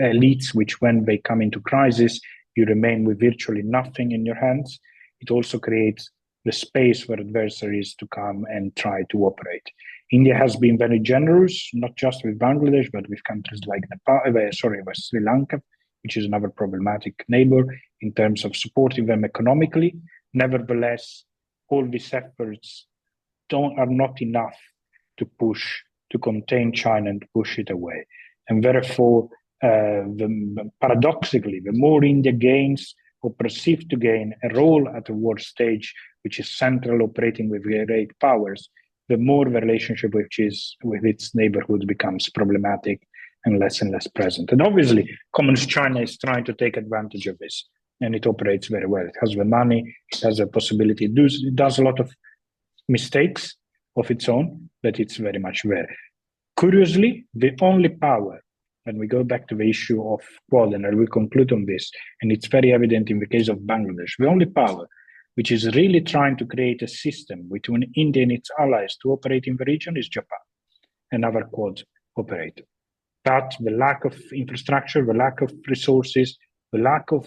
elites, which when they come into crisis, you remain with virtually nothing in your hands. It also creates the space for adversaries to come and try to operate. India has been very generous, not just with Bangladesh, but with countries like with Sri Lanka, which is another problematic neighbor, in terms of supporting them economically. Nevertheless, all these efforts are not enough to contain China and push it away. And therefore, paradoxically, the more India gains or perceived to gain a role at the world stage, which is central operating with great powers, the more the relationship with its neighborhood becomes problematic and less present. And obviously, Communist China is trying to take advantage of this, and it operates very well. It has the money, it has the possibility, it does a lot of mistakes of its own, but it's very much there. Curiously, the only power, and we go back to the issue of Quad, and I will conclude on this, and it's very evident in the case of Bangladesh, the only power which is really trying to create a system between India and its allies to operate in the region, is Japan, another Quad operator. But the lack of infrastructure, the lack of resources, the lack of,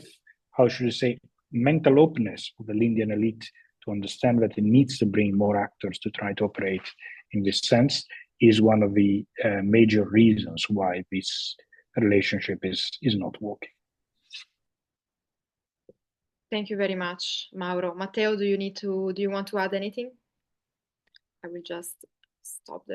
how should I say, mental openness of the Indian elite to understand that it needs to bring more actors to try to operate in this sense is one of the major reasons why this relationship is not working. Thank you very much, Mauro. Matteo, do you want to add anything? I will just stop the